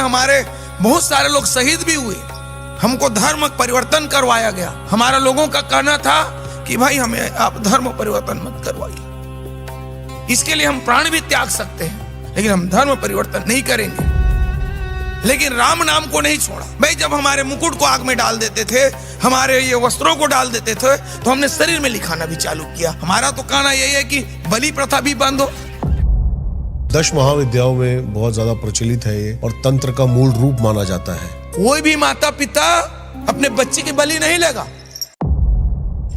हमारे बहुत सारे लोग शहीद भी हुए। हमको धर्म परिवर्तन करवाया गया। हमारा लोगों का कहना था कि भाई हमें आप धर्म परिवर्तन मत करवाइए, इसके लिए हम प्राण भी त्याग सकते हैं, लेकिन हम धर्म परिवर्तन नहीं करेंगे। लेकिन राम नाम को नहीं छोड़ा। भाई जब हमारे मुकुट को आग में डाल देते थे, हमारे ये वस्त्रों को डाल देते थे, तो हमने शरीर में लिखाना भी चालू किया। हमारा तो कहना यही है कि बलि प्रथा भी बंद हो। 10 महाविद्याओं में बहुत ज्यादा प्रचलित है ये, और तंत्र का मूल रूप माना जाता है। कोई भी माता पिता अपने बच्चे की बलि नहीं लेगा,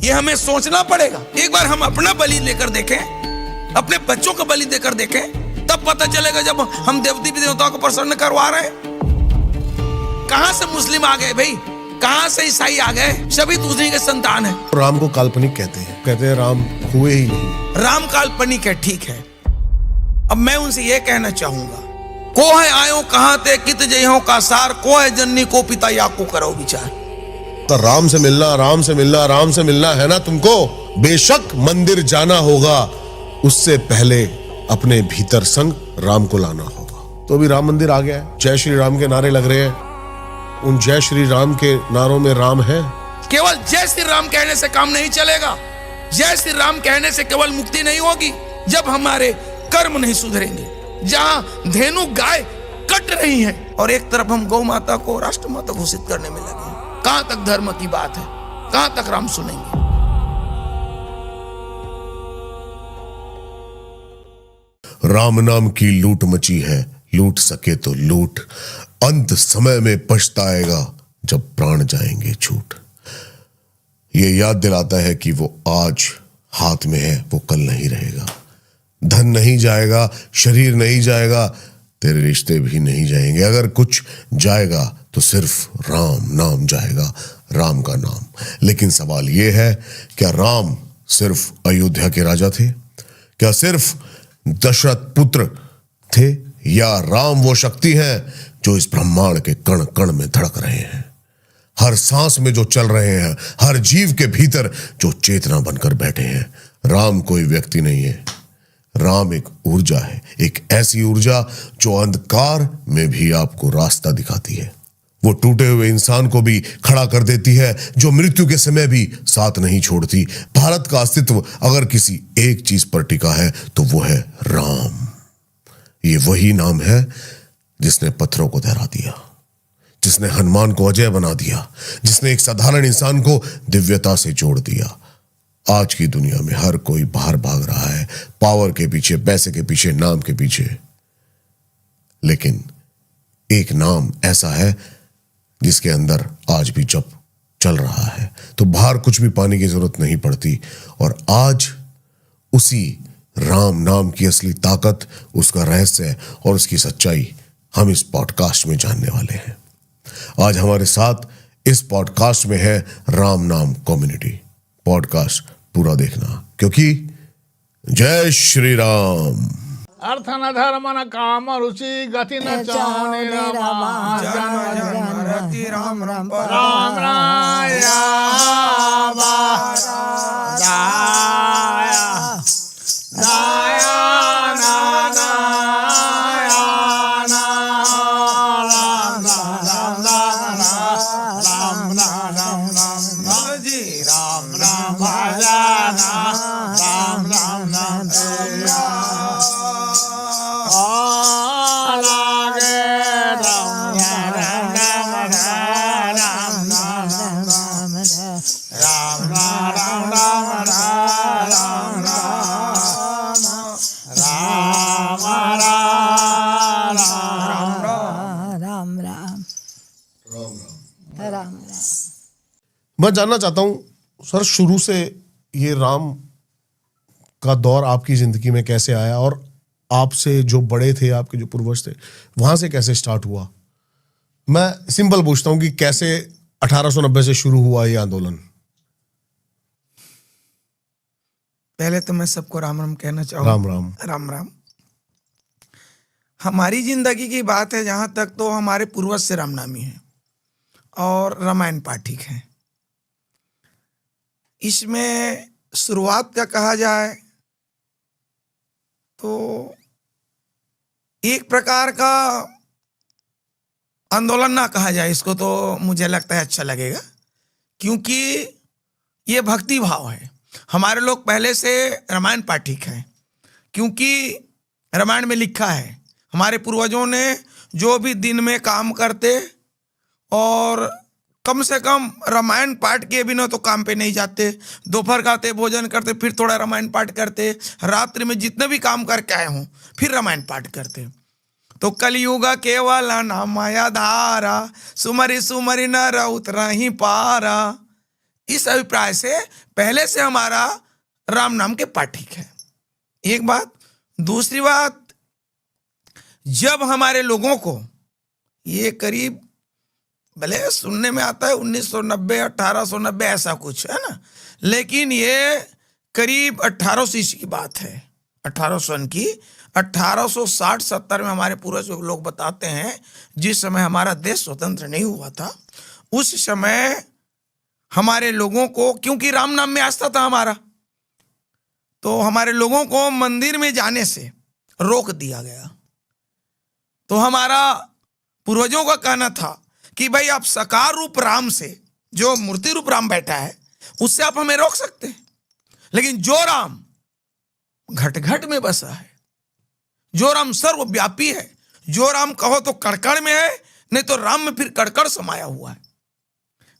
ये हमें सोचना पड़ेगा। एक बार हम अपना बलि लेकर देखें, अपने बच्चों का बलि देकर देखें, तब पता चलेगा जब हम देवती देवताओं को प्रसन्न करवा रहे हैं। कहां से मुस्लिम आ गए भाई, कहां से ईसाई आ गए? सभी तो उन्हीं के संतान है। राम को काल्पनिक कहते हैं राम हुए ही नहीं। राम काल्पनिक है, ठीक है। अब मैं उनसे यह कहना चाहूंगा, को है आयो कहां ते कित जइहो का सार, को है जननी को पिता या को करो विचार। तो राम से मिलना, राम से मिलना, राम से मिलना है ना तुमको। बेशक मंदिर जाना होगा, उससे पहले अपने भीतर संग राम को लाना होगा। तो अभी राम मंदिर आ गया है, जय श्री राम के नारे लग रहे हैं। उन जय श्री राम के नारों में राम है। केवल जय श्री राम कहने से काम नहीं चलेगा। जय श्री राम कहने से केवल मुक्ति नहीं होगी जब हमारे कर्म नहीं सुधरेंगे। जहां धेनु गाय कट रही हैं और एक तरफ हम गौ माता को राष्ट्र माता घोषित करने में लगे हैं, कहां तक धर्म की बात है? कहां तक राम सुनेंगे? राम नाम की लूट मची है, लूट सके तो लूट, अंत समय में पछताएगा जब प्राण जाएंगे छूट। ये याद दिलाता है कि वो आज हाथ में है, वो कल नहीं रहेगा। धन नहीं जाएगा, शरीर नहीं जाएगा, तेरे रिश्ते भी नहीं जाएंगे। अगर कुछ जाएगा तो सिर्फ राम नाम जाएगा, राम का नाम। लेकिन सवाल ये है, क्या राम सिर्फ अयोध्या के राजा थे? क्या सिर्फ दशरथ पुत्र थे? या राम वो शक्ति है जो इस ब्रह्मांड के कण कण में धड़क रहे हैं, हर सांस में जो चल रहे हैं, हर जीव के भीतर जो चेतना बनकर बैठे हैं? राम कोई व्यक्ति नहीं है, राम एक ऊर्जा है, एक ऐसी ऊर्जा जो अंधकार में भी आपको रास्ता दिखाती है। वो टूटे हुए इंसान को भी खड़ा कर देती है, जो मृत्यु के समय भी साथ नहीं छोड़ती। भारत का अस्तित्व अगर किसी एक चीज पर टिका है तो वो है राम। ये वही नाम है जिसने पत्थरों को तैरा दिया, जिसने हनुमान को अजय बना दिया, जिसने एक साधारण इंसान को दिव्यता से जोड़ दिया। आज की दुनिया में हर कोई बाहर भाग रहा है, पावर के पीछे, पैसे के पीछे, नाम के पीछे। लेकिन एक नाम ऐसा है जिसके अंदर आज भी जब चल रहा है तो बाहर कुछ भी पाने की जरूरत नहीं पड़ती। और आज उसी राम नाम की असली ताकत, उसका रहस्य और उसकी सच्चाई हम इस पॉडकास्ट में जानने वाले हैं। आज हमारे साथ इस पॉडकास्ट में है राम नाम कम्युनिटी। पॉडकास्ट पूरा देखना, क्योंकि जय श्री राम। अर्थ न धर्म न काम रुचि गति न चाहने रमा राम राम राम राया मैं जानना चाहता हूं सर, शुरू से ये राम का दौर आपकी जिंदगी में कैसे आया, और आपसे जो बड़े थे, आपके जो पूर्वज थे, वहां से कैसे स्टार्ट हुआ? मैं सिंपल पूछता हूं कि कैसे 1890 से शुरू हुआ ये आंदोलन? पहले तो मैं सबको राम राम कहना चाहूंगा। राम राम। राम राम। हमारी जिंदगी की बात है जहां तक, तो हमारे पूर्वज से रामनामी है और रामायण पाठिक है। इसमें शुरुआत का कहा जाए तो एक प्रकार का आंदोलन ना कहा जाए इसको, तो मुझे लगता है अच्छा लगेगा, क्योंकि ये भक्ति भाव है। हमारे लोग पहले से रामायण पाठिक हैं, क्योंकि रामायण में लिखा है हमारे पूर्वजों ने जो भी दिन में काम करते और कम से कम रामायण पाठ के बिना तो काम पे नहीं जाते, दोपहर खाते भोजन करते फिर थोड़ा रामायण पाठ करते, रात्रि में जितने भी काम करके आए हों फिर रामायण पाठ करते। तो कलयुग केवल नाम माया धारा, सुमरि सुमरि नर उतरहि पारा। इस अभिप्राय से पहले से हमारा राम नाम के पाठिक है, एक बात। दूसरी बात, जब हमारे लोगों को ये करीब, भले सुनने में आता है 1990 1890 ऐसा कुछ है ना, लेकिन ये करीब 1800 ईस्वी की बात है, 1800 की। 1860-70 में हमारे पूर्वज लोग बताते हैं, जिस समय हमारा देश स्वतंत्र नहीं हुआ था, उस समय हमारे लोगों को, क्योंकि राम नाम में आस्था था हमारा, तो हमारे लोगों को मंदिर में जाने से रोक दिया गया। तो हमारा पूर्वजों का कहना था कि भाई आप साकार रूप राम से, जो मूर्ति रूप राम बैठा है, उससे आप हमें रोक सकते हैं, लेकिन जो राम घट घट में बसा है, जो राम सर्वव्यापी है, जो राम कहो तो कड़कड़ में है, नहीं तो राम में फिर कड़कड़ समाया हुआ है।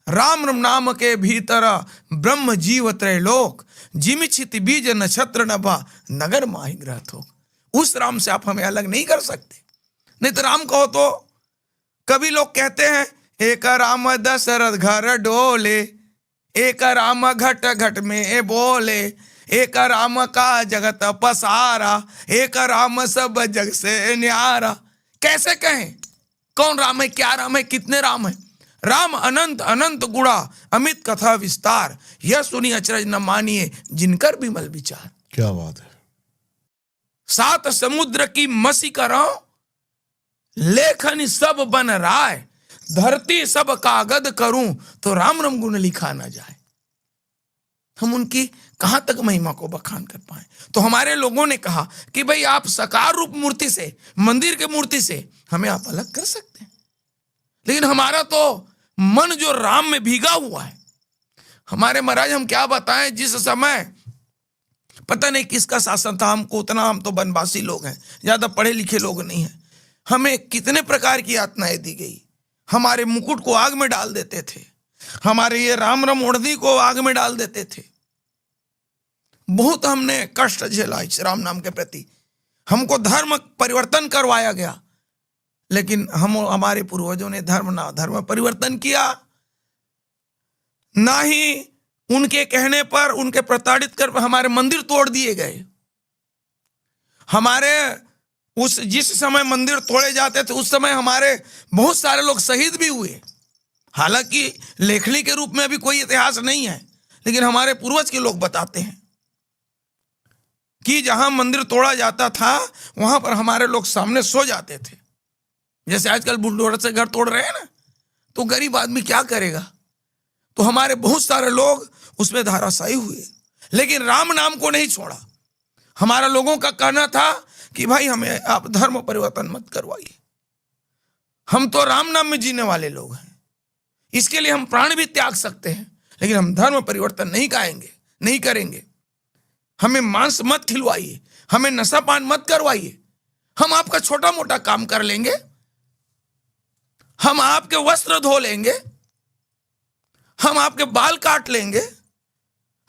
राम नाम के भीतर ब्रह्म जीव त्रैलोक, जिमि छित बीज नक्षत्र नभा नगर माहि ग्रह हो। उस राम से आप हमें अलग नहीं कर सकते। नहीं तो राम कहो तो, कभी लोग कहते हैं एक राम दशरथ घर डोले, एक राम घट घट में बोले, एक राम का जगत पसारा, एक राम सब जग से न्यारा। कैसे कहें कौन राम है, क्या राम है, कितने राम है? राम अनंत अनंत गुणा अमित कथा विस्तार, यह सुनी अचरज न मानिए जिनकर विमल विचार। क्या बात है। 7 समुद्र की मसी करो, लेखन सब बन राय, धरती सब कागद करूं तो राम राम गुण लिखा ना जाए। हम उनकी कहां तक महिमा को बखान कर पाए। तो हमारे लोगों ने कहा कि भाई आप साकार रूप मूर्ति से, मंदिर के मूर्ति से हमें आप अलग कर सकते हैं, लेकिन हमारा तो मन जो राम में भीगा हुआ है। हमारे महाराज हम क्या बताएं, जिस समय पता नहीं किसका शासन था, हमको उतना, हम तो वनवासी लोग हैं, ज्यादा पढ़े लिखे लोग नहीं हैं, हमें कितने प्रकार की यातनाएं दी गई। हमारे मुकुट को आग में डाल देते थे, हमारे ये राम राम ओढ़नी को आग में डाल देते थे। बहुत हमने कष्ट झेला इस राम नाम के प्रति। हमको धर्म परिवर्तन करवाया गया, लेकिन हमारे पूर्वजों ने धर्म ना धर्म परिवर्तन किया, ना ही उनके कहने पर, उनके प्रताड़ित कर हमारे मंदिर तोड़ दिए गए। हमारे उस जिस समय मंदिर तोड़े जाते थे, उस समय हमारे बहुत सारे लोग शहीद भी हुए। हालांकि लेखनी के रूप में अभी कोई इतिहास नहीं है, लेकिन हमारे पूर्वज के लोग बताते हैं कि जहां मंदिर तोड़ा जाता था वहां पर हमारे लोग सामने सो जाते थे। जैसे आजकल बुलडोजर से घर तोड़ रहे हैं ना, तो गरीब आदमी क्या करेगा। तो हमारे बहुत सारे लोग उसमें धाराशायी हुए, लेकिन राम नाम को नहीं छोड़ा। हमारा लोगों का कहना था कि भाई हमें आप धर्म परिवर्तन मत करवाइए, हम तो राम नाम में जीने वाले लोग हैं, इसके लिए हम प्राण भी त्याग सकते हैं, लेकिन हम धर्म परिवर्तन नहीं गाएंगे, नहीं करेंगे। हमें मांस मत खिलवाइए, हमें नशा पान मत करवाइए, हम आपका छोटा मोटा काम कर लेंगे, हम आपके वस्त्र धो लेंगे, हम आपके बाल काट लेंगे,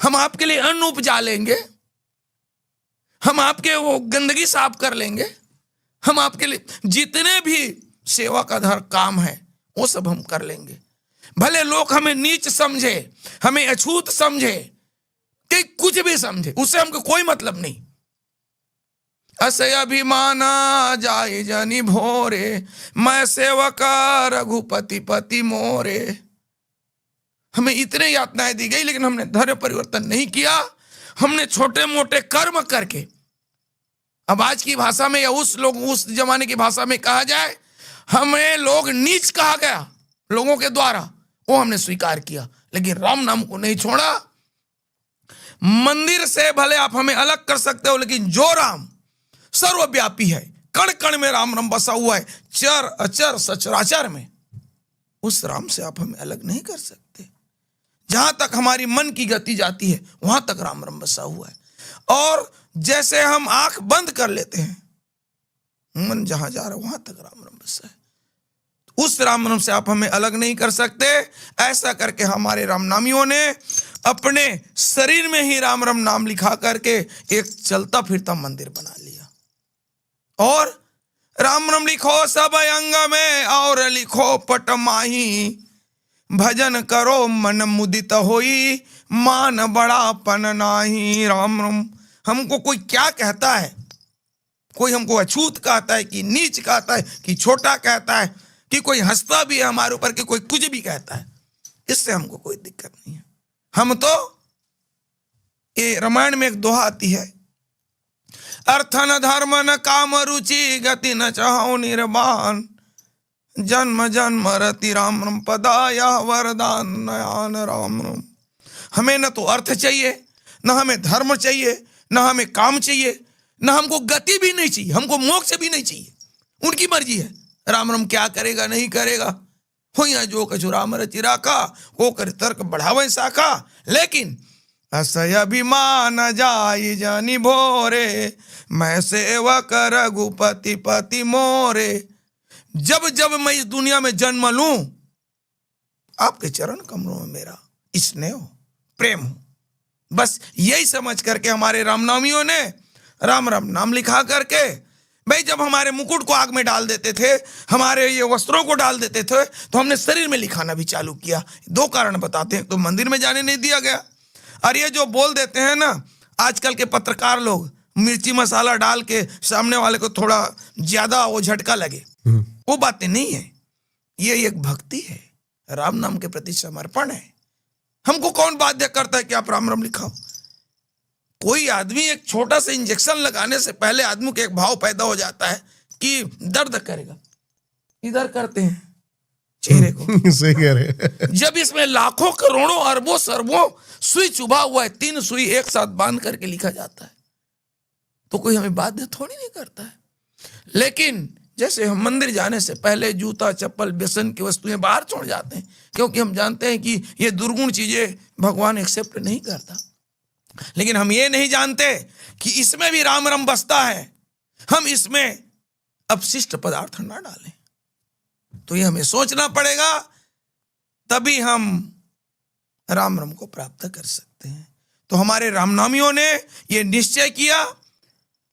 हम आपके लिए अन्न उपजा लेंगे, हम आपके वो गंदगी साफ कर लेंगे, हम आपके लिए जितने भी सेवा का धर काम है वो सब हम कर लेंगे। भले लोग हमें नीच समझे, हमें अछूत समझे, कि कुछ भी समझे, उससे हमको कोई मतलब नहीं। असे अभिमाना जाए जनि भोरे, मैं सेवका रघुपति पति मोरे। हमें इतने यातनाएं दी गई, लेकिन हमने धर्म परिवर्तन नहीं किया। हमने छोटे मोटे कर्म करके, अब आज की भाषा में या उस जमाने की भाषा में कहा जाए, हमें लोग नीच कहा गया लोगों के द्वारा, वो हमने स्वीकार किया, लेकिन राम नाम को नहीं छोड़ा। मंदिर से भले आप हमें अलग कर सकते हो, लेकिन जो राम सर्वव्यापी है, कण कण में राम नाम बसा हुआ है, चर अचर सचराचर में, उस राम से आप हमें अलग नहीं कर सकते। जहां तक हमारी मन की गति जाती है वहां तक राम रम बसा हुआ है। और जैसे हम आंख बंद कर लेते हैं, मन जहां जा रहा है वहां तक राम रम बसा है। उस राम रम से आप हमें अलग नहीं कर सकते। ऐसा करके हमारे रामनामियों ने अपने शरीर में ही राम रम नाम लिखा करके एक चलता फिरता मंदिर बना लिया। और राम रम लिखो सब अंग में और लिखो पट माही, भजन करो मन मुदित होई, मान बड़ापन नाही। राम रम हमको कोई क्या कहता है, कोई हमको अछूत कहता है कि नीच कहता है कि छोटा कहता है कि कोई हंसता भी है हमारे ऊपर कि कोई कुछ भी कहता है, इससे हमको कोई दिक्कत नहीं है। हम तो ये रामायण में एक दोहा आती है, अर्थ न धर्म न काम रुचि गति न चाहो निर्वाण, जन्म जन्म रति राम रम पदाया वरदान नयान राम रम। हमें न तो अर्थ चाहिए, न हमें धर्म चाहिए, न हमें काम चाहिए, न हमको गति भी नहीं चाहिए, हमको मोक्ष भी नहीं चाहिए। उनकी मर्जी है राम रम क्या करेगा नहीं करेगा। हो या जो कछु राम रचि राखा, वो कर तर्क बढ़ावे शाखा। लेकिन असय अभिमान जाई जानी भोरे, मैं सेवक रघुपति पति मोरे। जब जब मैं इस दुनिया में जन्म लूं, आपके चरण कमलों में मेरा स्नेह हो, प्रेम हो। बस यही समझ करके हमारे रामनामियों ने राम राम नाम लिखा करके, भाई जब हमारे मुकुट को आग में डाल देते थे, हमारे ये वस्त्रों को डाल देते थे, तो हमने शरीर में लिखाना भी चालू किया। दो कारण बताते हैं, तो मंदिर में जाने नहीं दिया गया, और ये जो बोल देते हैं ना आजकल के पत्रकार लोग, मिर्ची मसाला डाल के सामने वाले को थोड़ा ज्यादा वो झटका लगे, वो बातें नहीं है। ये एक भक्ति है, राम नाम के प्रति समर्पण है। हमको कौन बाध्य करता है कि आप राम राम लिखाओ? कोई आदमी एक छोटा सा इंजेक्शन लगाने से पहले आदमी को एक भाव पैदा हो जाता है कि दर्द करेगा, इधर करते हैं चेहरे को। सही कह रहे। जब इसमें लाखों करोड़ों अरबों सरबों सुई चुभा हुआ है, 3 सुई एक साथ बांध करके लिखा जाता है, तो कोई हमें बाध्य थोड़ी नहीं करता है। लेकिन जैसे हम मंदिर जाने से पहले जूता चप्पल व्यसन की वस्तुएं बाहर छोड़ जाते हैं, क्योंकि हम जानते हैं कि ये दुर्गुण चीजें भगवान एक्सेप्ट नहीं करता। लेकिन हम ये नहीं जानते कि इसमें भी राम रम बसता है, हम इसमें अपशिष्ट पदार्थ ना डालें। तो ये हमें सोचना पड़ेगा, तभी हम राम रम को प्राप्त कर सकते हैं। तो हमारे रामनामियों ने ये निश्चय किया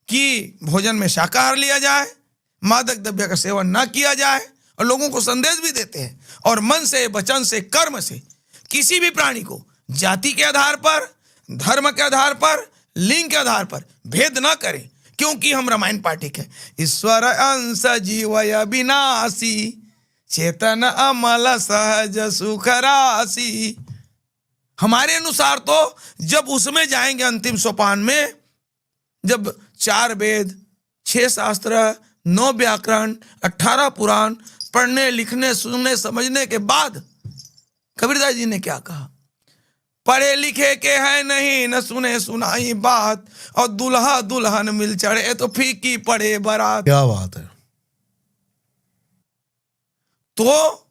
कि भोजन में शाकाहार लिया जाए, मादक द्रव्य का सेवन ना किया जाए, और लोगों को संदेश भी देते हैं, और मन से वचन से कर्म से किसी भी प्राणी को जाति के आधार पर, धर्म के आधार पर, लिंग के आधार पर भेद ना करें, क्योंकि हम रामायण पाठिक है। ईश्वर अंश जीवय विनाशी, चेतन अमल सहज सुख राशि। हमारे अनुसार तो जब उसमें जाएंगे अंतिम सोपान में, जब 4 वेद, 6 शास्त्र, 9 व्याकरण, 18 पुराण पढ़ने लिखने सुनने समझने के बाद, कबीरदास जी ने क्या कहा, पढ़े लिखे के है नहीं न सुने सुनाई बात, और दुल्हा दुल्हन मिल चढ़े तो फीकी पड़े बारात। क्या बात है। तो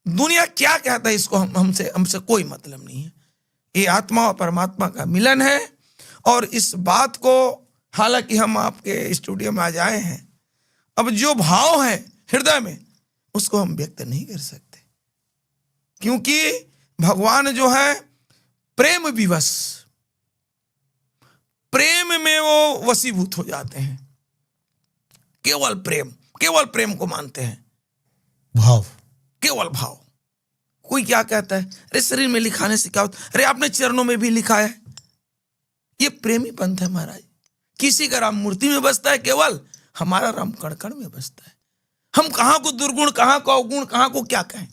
दुनिया क्या कहता है इसको हमसे कोई मतलब नहीं है। ये आत्मा और परमात्मा का मिलन है, और इस बात को हालांकि हम आपके स्टूडियो में आज आए हैं, अब जो भाव है हृदय में उसको हम व्यक्त नहीं कर सकते, क्योंकि भगवान जो है प्रेम विवश, प्रेम में वो वशीभूत हो जाते हैं। केवल प्रेम को मानते हैं, भाव, केवल भाव। कोई क्या कहता है, अरे शरीर में लिखाने से क्या होता, अरे आपने चरणों में भी लिखा है। ये प्रेमी पंथ है महाराज। किसी का राम मूर्ति में बसता है केवल, हमारा राम कण कण में बसता है। हम कहां को दुर्गुण, कहां को अवगुण, कहां को क्या कहें।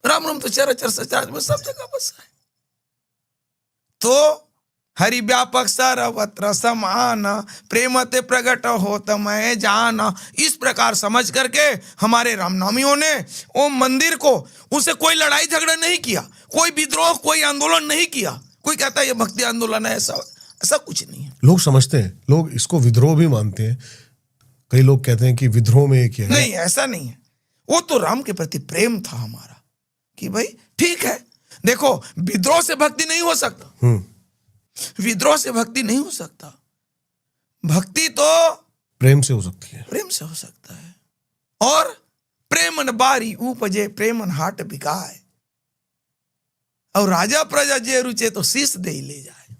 राम राम तो चराचर सचराचर में सब जगह बसा है। तो हरि व्यापक सर्वत्र समान, प्रेम ते प्रगट होत मैं जाना। इस प्रकार समझ करके हमारे रामनामियों ने वो मंदिर को, उसे कोई लड़ाई झगड़ा नहीं किया, कोई विद्रोह, कोई आंदोलन नहीं किया। कोई कहता है ये भक्ति आंदोलन है, ऐसा कुछ नहीं है। लोग समझते हैं, लोग इसको विद्रोह भी मानते हैं। कई लोग कहते हैं कि विद्रोह में एक है। नहीं, ऐसा नहीं है। वो तो राम के प्रति प्रेम था हमारा कि भाई ठीक है। देखो, विद्रोह से भक्ति नहीं हो सकता, विद्रोह से भक्ति नहीं हो सकता। भक्ति तो प्रेम से हो सकती है, प्रेम से हो सकता है। और प्रेमन बारी उपजे प्रेमन हाट बिकाए, और राजा प्रजा जे रुचे तो शीश दे ही ले जाए।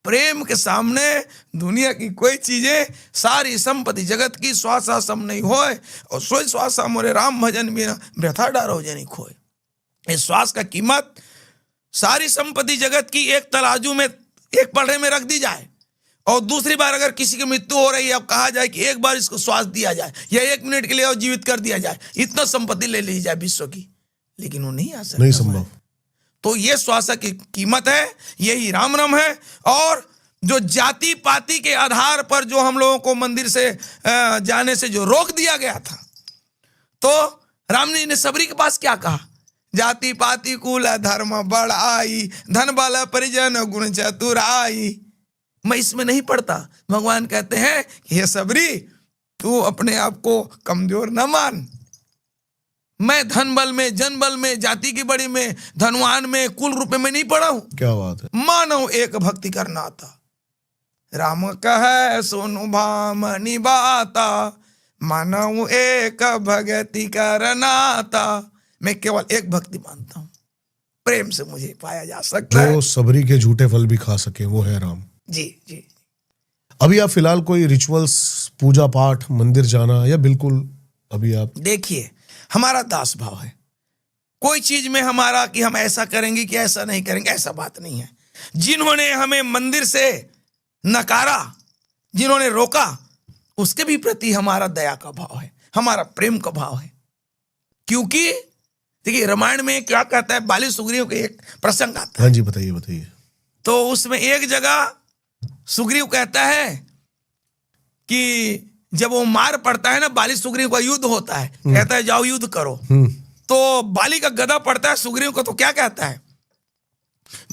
प्रेम के सामने दुनिया की कोई चीजें, सारी संपत्ति जगत की श्वासा सम नहीं होए, और सोई श्वासा मोरे राम भजन बिना व्यथा डारो जनी खोए। इस श्वास का कीमत सारी संपत्ति जगत की एक तराजू में, एक पलड़े में रख दी जाए, और दूसरी बार अगर किसी की मृत्यु हो रही है, अब कहा जाए कि एक बार इसको श्वास दिया जाए या 1 मिनट के लिए और जीवित कर दिया जाए, इतना संपत्ति ले ली जाए विश्व की, लेकिन वो नहीं आ सकता, नहीं संभव। तो ये श्वास की कीमत है, यही राम नाम है। और जो जाति पाति के आधार पर जो हम लोगों को मंदिर से जाने से जो रोक दिया गया था, तो राम जी ने सबरी के पास क्या कहा? जाति पाति कुल धर्म बढ़ाई, धन बाला परिजन गुण चतुराई। मैं इसमें नहीं पढ़ता। भगवान कहते हैं कि हे सबरी, तू अपने आप को कमजोर न मान। मैं धन बल में, जन बल में, जाति की बड़ी में, धनवान में, कुल रुपए में नहीं पड़ा हूं। क्या बात है। मानव एक भक्ति करना आता। राम कहे सोनु भामनी बाता, मानव एक भगति करनाता। मैं केवल एक भक्ति मानता हूं, प्रेम से मुझे पाया जा सकता है। जो सबरी के झूठे फल भी खा सके, वो है राम। जी जी। अभी आप फिलहाल कोई रिचुअल्स, पूजा पाठ, मंदिर जाना, या बिल्कुल अभी आप? देखिए, हमारा दास भाव है। कोई चीज में हमारा कि हम ऐसा करेंगे कि ऐसा नहीं करेंगे, ऐसा बात नहीं है। जिन्होंने हमें मंदिर से नकारा, जिन्होंने रोका, उसके भी प्रति हमारा दया का भाव है, हमारा प्रेम का भाव है। क्योंकि देखिए, रामायण में क्या कहता है, बाली सुग्रीव का एक प्रसंग आता है। हाँ जी, बताइए बताइए। तो उसमें एक जगह सुग्रीव कहता है कि जब वो मार पड़ता है ना, बाली सुग्रीव का युद्ध होता है, कहता है जाओ युद्ध करो। तो बाली का गदा पड़ता है सुग्रीव को, तो क्या कहता है?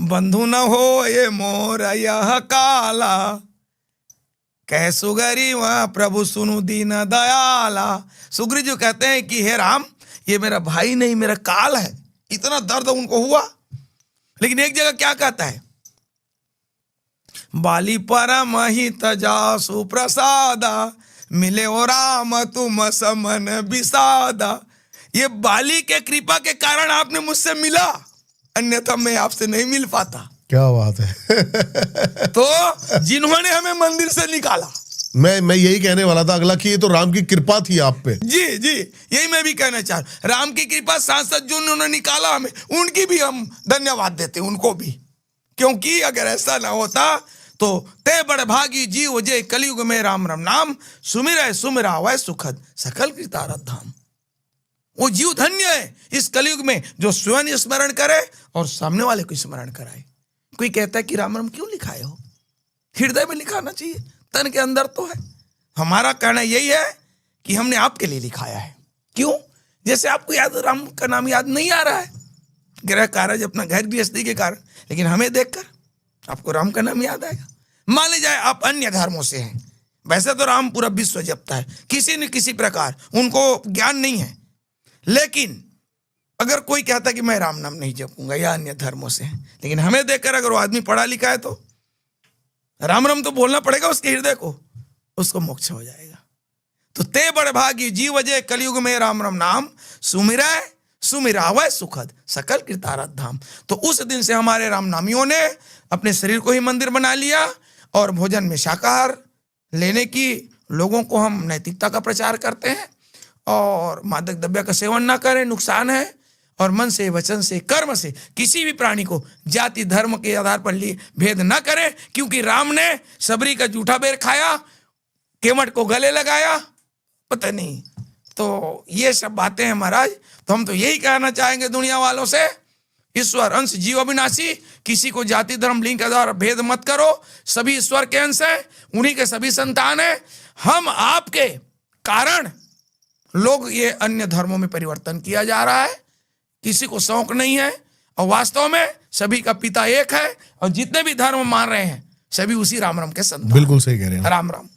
बंधु न हो ये मोर यह काला, कह सुग्रीव प्रभु सुनु दीन दयाला। सुग्रीव जो कहते हैं कि हे राम, ये मेरा भाई नहीं, मेरा काल है। इतना दर्द उनको हुआ। लेकिन एक जगह क्या कहता है? बाली परम हित जासु प्रसादा, मिले ओ राम तुम समन विषादा। ये बाली के कृपा के कारण आपने मुझसे मिला, अन्यथा मैं आपसे नहीं मिल पाता। क्या बात है। तो जिन्होंने हमें मंदिर से निकाला, मैं यही कहने वाला था अगला कि ये तो राम की कृपा थी आप पे। जी जी, यही मैं भी कहना चाह रहा। राम की कृपा, सांसद जो उन्होंने निकाला हमें, उनकी भी हम धन्यवाद देते, उनको भी। क्योंकि अगर ऐसा ना होता तो ते बड़ भागी जीव जे कलयुग में राम राम नाम, सुमिरै सुमिरावै सुखद सकल कृतारथ धाम। वो जीव धन्य है इस कलयुग में जो स्वयं स्मरण करे और सामने वाले को स्मरण कराए। कोई कहता है कि राम राम क्यों लिखाए हो? हृदय में लिखाना चाहिए, तन के अंदर तो है। हमारा कहना यही है कि हमने आपके लिए लिखाया है। क्यों? जैसे आपको याद, राम का नाम याद नहीं आ रहा है, गृह कार्य अपना घर गृहस्थी के कारण, लेकिन हमें देखकर आपको राम का नाम याद आएगा। मान ली जाए आप अन्य धर्मों से हैं, वैसे तो राम पूरा विश्व जपता है, किसी न किसी प्रकार उनको ज्ञान नहीं है। लेकिन अगर कोई कहता है कि मैं राम नाम नहीं जपूंगा, या अन्य धर्मों से है, लेकिन हमें देखकर अगर वो आदमी पढ़ा लिखा है, तो राम राम तो बोलना पड़ेगा उसके हृदय को, उसको मोक्ष हो जाएगा। तो ते बड़ भागी जीव जय कलयुग में राम राम नाम, सुमिरै सुमिरावै सुखद सकल कृतारथ धाम। तो उस दिन से हमारे राम नामियों ने अपने शरीर को ही मंदिर बना लिया, और भोजन में शाकाहार लेने की लोगों को हम नैतिकता का प्रचार करते हैं, और मादक द्रव्य का सेवन ना करें, नुकसान है। और मन से, वचन से, कर्म से किसी भी प्राणी को जाति धर्म के आधार पर लिए भेद न करें। क्योंकि राम ने सबरी का जूठा बेर खाया, केवट को गले लगाया, पता नहीं। तो ये सब बातें हैं महाराज। तो हम तो यही कहना चाहेंगे दुनिया वालों से, ईश्वर अंश जीव अविनाशी, किसी को जाति धर्म लिंग के द्वारा भेद मत करो। सभी ईश्वर के अंश हैं, उन्हीं के सभी संतान हैं। हम आपके कारण लोग ये अन्य धर्मों में परिवर्तन किया जा रहा है, किसी को शौक नहीं है। और वास्तव में सभी का पिता एक है, और जितने भी धर्म मान रहे हैं सभी उसी राम राम के संतान। बिल्कुल सही कह रहे हैं राम राम।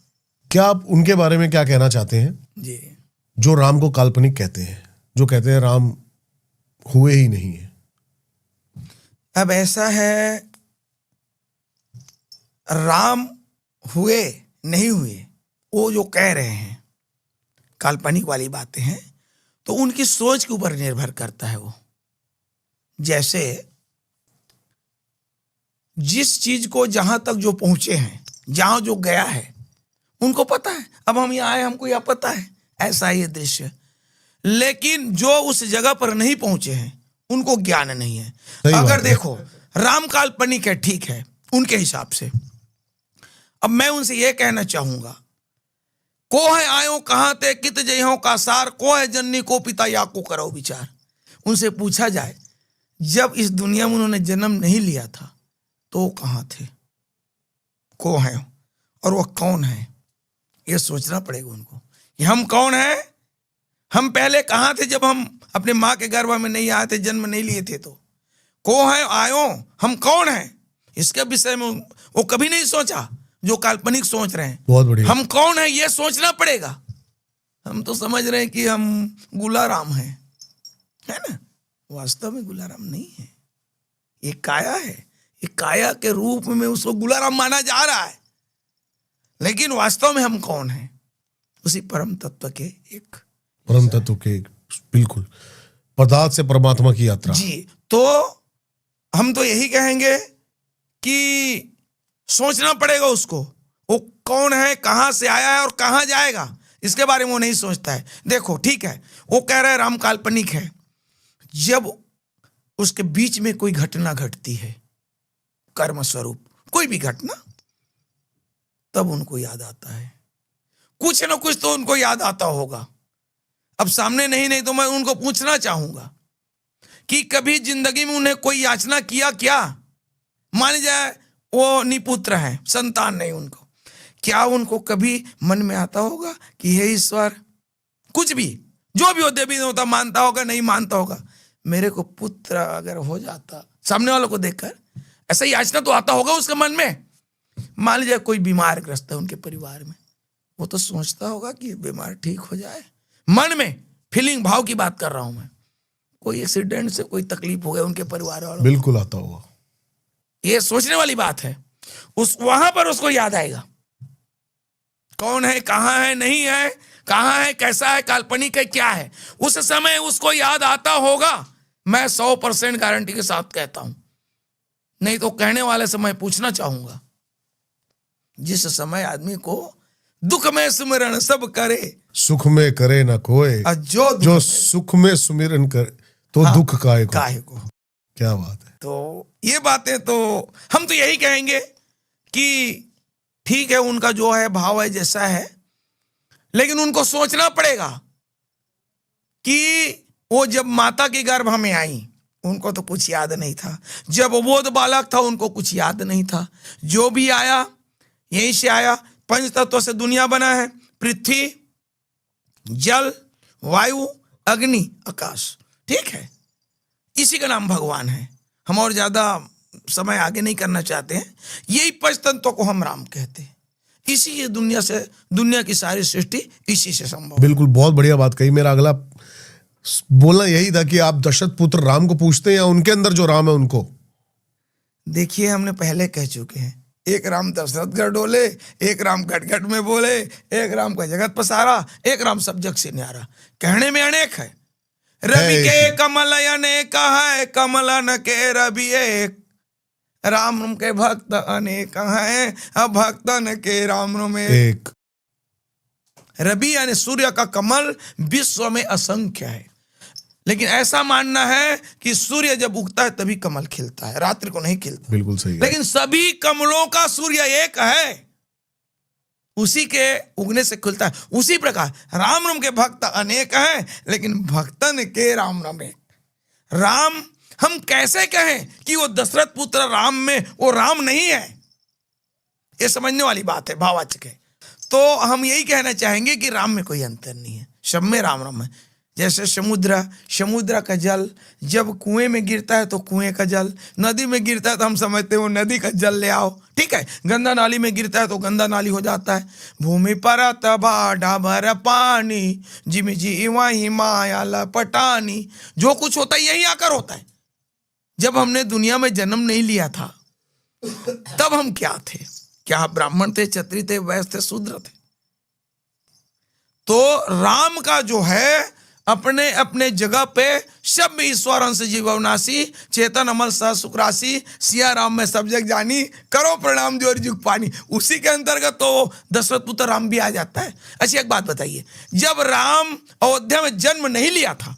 क्या आप उनके बारे में क्या कहना चाहते हैं? जी, जो राम को काल्पनिक कहते हैं, जो कहते हैं राम हुए ही नहीं है? अब ऐसा है, राम हुए नहीं हुए वो जो कह रहे हैं काल्पनिक वाली बातें हैं, तो उनकी सोच के ऊपर निर्भर करता है। वो जैसे जिस चीज को जहां तक जो पहुंचे हैं, जहां जो गया है, उनको पता है। अब हम यहाँ आए, हमको यह पता है ऐसा ही दृश्य, लेकिन जो उस जगह पर नहीं पहुंचे हैं उनको ज्ञान नहीं है। अगर देखो राम काल्पनिक है, ठीक है, उनके हिसाब से। अब मैं उनसे यह कहना चाहूंगा, को है आयो कहां ते कित जइहो का सार, को है जननी को पिता या को करो विचार। उनसे पूछा जाए, जब इस दुनिया में उन्होंने जन्म नहीं लिया था तो वो कहां थे, को है और वह कौन है, यह सोचना पड़ेगा उनको कि हम कौन है। हम पहले कहां थे जब हम अपने माँ के गर्भ में नहीं आए थे, जन्म नहीं लिए थे। तो को है आयो, हम कौन है, इसके विषय में वो कभी नहीं सोचा जो काल्पनिक सोच रहे हैं। बहुत बढ़िया। हम कौन है ये सोचना पड़ेगा। हम तो समझ रहे हैं कि हम गुलाराम हैं, है ना। वास्तव में गुलाराम नहीं है, ये काया है। ये काया के रूप में उसको गुलाराम माना जा रहा है, लेकिन वास्तव में हम कौन हैं, उसी परम तत्व के एक, परम तत्व के, बिल्कुल पदार्थ से परमात्मा की यात्रा जी। तो हम तो यही कहेंगे कि सोचना पड़ेगा उसको, वो कौन है, कहां से आया है और कहां जाएगा, इसके बारे में वो नहीं सोचता है। देखो ठीक है, वो कह रहे हैं राम काल्पनिक है। जब उसके बीच में कोई घटना घटती है, कर्म स्वरूप कोई भी घटना, तब उनको याद आता है, कुछ ना कुछ तो उनको याद आता होगा। अब सामने नहीं तो मैं उनको पूछना चाहूंगा कि कभी जिंदगी में उन्हें कोई याचना किया क्या। मान जाए वो निपुत्र हैं, संतान नहीं उनको, क्या उनको कभी मन में आता होगा कि हे ईश्वर, कुछ भी जो भी हो, देवी देवता मानता होगा नहीं मानता होगा, मेरे को पुत्र अगर हो जाता, सामने वालों को देखकर ऐसा याचना तो आता होगा उसके मन में। मान लीजिए कोई बीमार ग्रस्त है उनके परिवार में, वो तो सोचता होगा कि बीमार ठीक हो जाए, मन में फीलिंग, भाव की बात कर रहा हूं मैं। कोई एक्सीडेंट से कोई तकलीफ हो गया उनके परिवार वालों, बिल्कुल आता होगा। ये सोचने वाली बात है। उस वहां पर उसको याद आएगा कौन है, कहां है, नहीं है, कहां है, कैसा है, काल्पनिक है, क्या है, उस समय उसको याद आता होगा। मैं 100% गारंटी के साथ कहता हूं। नहीं तो कहने वाले से मैं पूछना चाहूंगा, जिस समय आदमी को दुख में सुमिरन सब करे, सुख में करे ना कोई, जो सुख में सुमिरन करे तो हाँ, दुख काहे को। क्या बात है। तो ये बातें तो हम तो यही कहेंगे कि ठीक है, उनका जो है भाव है जैसा है, लेकिन उनको सोचना पड़ेगा कि वो जब माता के गर्भ में आई उनको तो कुछ याद नहीं था, जब बोध बालक था उनको कुछ याद नहीं था। जो भी आया यहीं से आया, पंच तत्वों से दुनिया बना है, पृथ्वी, जल, वायु, अग्नि, आकाश, ठीक है, इसी का नाम भगवान है। हम और ज्यादा समय आगे नहीं करना चाहते हैं। यही पंच तत्वों को हम राम कहते हैं। इसी ये दुनिया की सारी सृष्टि इसी से संभव। बिल्कुल, बहुत बढ़िया बात कही। मेरा अगला बोलना यही था कि आप दशरथ पुत्र राम को पूछते हैं या उनके अंदर जो राम है उनको? देखिए, हमने पहले कह चुके हैं, एक राम दशरथ घर डोले, एक राम घट घट में बोले, एक राम का जगत पसारा, एक राम सब जग से न्यारा। कहने में अनेक है। रवि के कमल अनेक है, कमल न के रवि एक, राम के भक्त अनेक हैं, भक्तन के राम में एक। रवि यानी सूर्य का कमल विश्व में असंख्य है, लेकिन ऐसा मानना है कि सूर्य जब उगता है तभी कमल खिलता है, रात्रि को नहीं खिलता। बिल्कुल सही है। लेकिन सभी कमलों का सूर्य एक है, उसी के उगने से खुलता है। उसी प्रकार राम के भक्त अनेक हैं, लेकिन भक्तन के राम एक। राम हम कैसे कहें कि वो दशरथ पुत्र राम में वो राम नहीं है, ये समझने वाली बात है, भाववाचक है। तो हम यही कहना चाहेंगे कि राम में कोई अंतर नहीं है, सब में राम है। जैसे समुद्र का जल जब कुएं में गिरता है तो कुएं का जल, नदी में गिरता है तो हम समझते हैं वो नदी का जल ले आओ, ठीक है। गंदा नाली में गिरता है तो गंदा नाली हो जाता है। भूमि पर तबा डाबर पानी, जिम जी वही माया लपटानी। जो कुछ होता है यही आकर होता है। जब हमने दुनिया में जन्म नहीं लिया था तब हम क्या थे? क्या ब्राह्मण थे, क्षत्रिय थे, वैश्य थे, शूद्र थे? तो राम का जो है अपने अपने जगह पे सब में ईश्वर अंश जीवनासी, चेतन अमल सह सुखरासी, सिया राम में सब जग जानी, करो प्रणाम जोर जुग पानी। उसी के अंतर्गत तो दशरथ पुत्र राम भी आ जाता है। अच्छा एक बात बताइए, जब राम अयोध्या में जन्म नहीं लिया था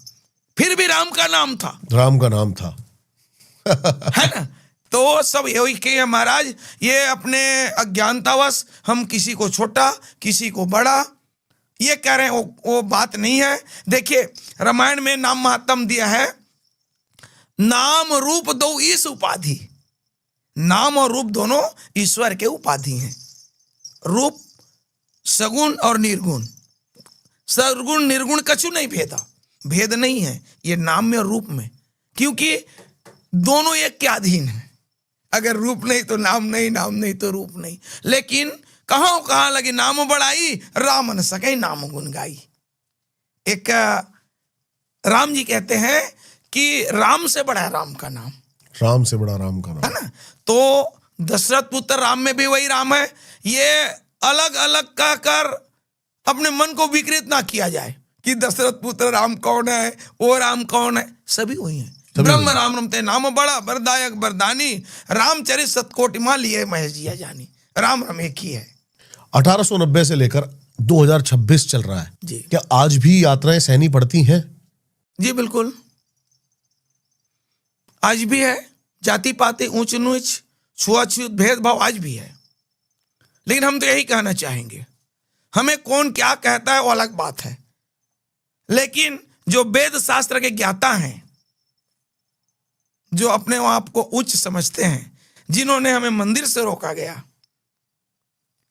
फिर भी राम का नाम था, राम का नाम था है ना? तो सब यही के महाराज, ये अपने अज्ञानतावश हम किसी को छोटा किसी को बड़ा ये कह रहे हैं, वो बात नहीं है। देखिए रामायण में नाम महात्म दिया है, नाम रूप दो ईश उपाधि। नाम और रूप दोनों ईश्वर के उपाधि हैं। रूप सगुण और निर्गुण, सगुण निर्गुण कछु नहीं भेदा, भेद नहीं है ये नाम में और रूप में, क्योंकि दोनों एक के अधीन है। अगर रूप नहीं तो नाम नहीं, नाम नहीं तो रूप नहीं। लेकिन कहाँ लगे नाम बढ़ाई, राम न सके नाम गुण गाई। एक राम जी कहते हैं कि राम से बड़ा है राम का नाम, राम से बड़ा राम का नाम, है ना? तो दशरथ पुत्र राम में भी वही राम है। ये अलग अलग कहकर अपने मन को विकृत ना किया जाए कि दशरथ पुत्र राम कौन है, वो राम कौन है, सभी वही है। ब्रह्म राम रमते नाम बड़ा, वरदायक वरदानी, रामचरित सतकोटि मां लिए महेश जिया जानी। राम राम एक ही है। 1890 से लेकर 2026 चल रहा है जी। क्या आज भी यात्राएं सहनी पड़ती हैं? जी बिल्कुल, आज भी है। जाति पाति, ऊंच नीच, छुआछूत, भेदभाव आज भी है। लेकिन हम तो यही कहना चाहेंगे, हमें कौन क्या कहता है वो अलग बात है, लेकिन जो वेद शास्त्र के ज्ञाता हैं, जो अपने आप को उच्च समझते हैं, जिन्होंने हमें मंदिर से रोका गया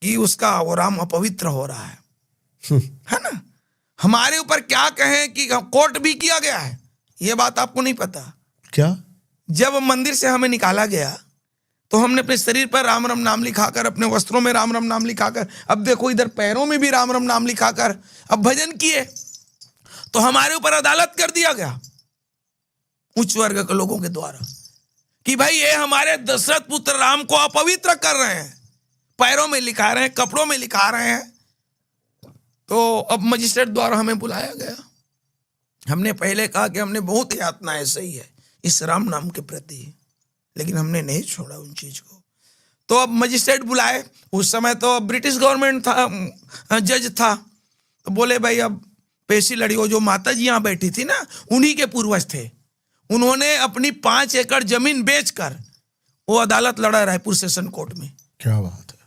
कि उसका वो राम अपवित्र हो रहा है ना? हमारे ऊपर क्या कहें कि कोर्ट भी किया गया है, ये बात आपको नहीं पता क्या? जब मंदिर से हमें निकाला गया तो हमने अपने शरीर पर राम राम नाम लिखाकर, अपने वस्त्रों में राम राम नाम लिखाकर, अब देखो इधर पैरों में भी राम राम नाम लिखाकर अब भजन किए, तो हमारे ऊपर अदालत कर दिया गया उच्च वर्ग के लोगों के द्वारा कि भाई ये हमारे दशरथ पुत्र राम को अपवित्र कर रहे हैं, पैरों में लिखा रहे हैं, कपड़ों में लिखा रहे हैं। तो अब मजिस्ट्रेट द्वारा हमें बुलाया गया। हमने पहले कहा कि हमने बहुत यातनाएं सही है इस राम नाम के प्रति, लेकिन हमने नहीं छोड़ा उन चीज को। तो अब मजिस्ट्रेट बुलाए, उस समय तो ब्रिटिश गवर्नमेंट था, जज था, तो बोले भाई अब पेशी लड़ी। वो जो माता जी यहाँ बैठी थी ना, उन्हीं के पूर्वज थे, उन्होंने अपनी 5 एकड़ जमीन बेचकर वो अदालत लड़ा रायपुर सेशन कोर्ट में। क्या बात है।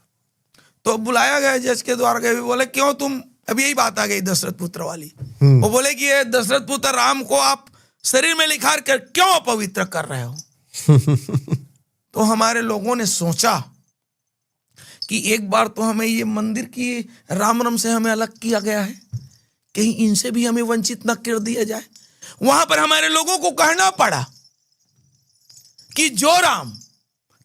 तो बुलाया गया जज के द्वारा गए, बोले क्यों तुम, अब यही बात आ गई दशरथ पुत्र वाली। वो बोले कि ये दशरथ पुत्र राम को आप शरीर में लिखा कर क्यों अपवित्र कर रहे हो? तो हमारे लोगों ने सोचा कि एक बार तो हमें ये मंदिर की राम राम से हमें अलग किया गया है, कहीं इनसे भी हमें वंचित न कर दिया जाए। वहां पर हमारे लोगों को कहना पड़ा कि जो राम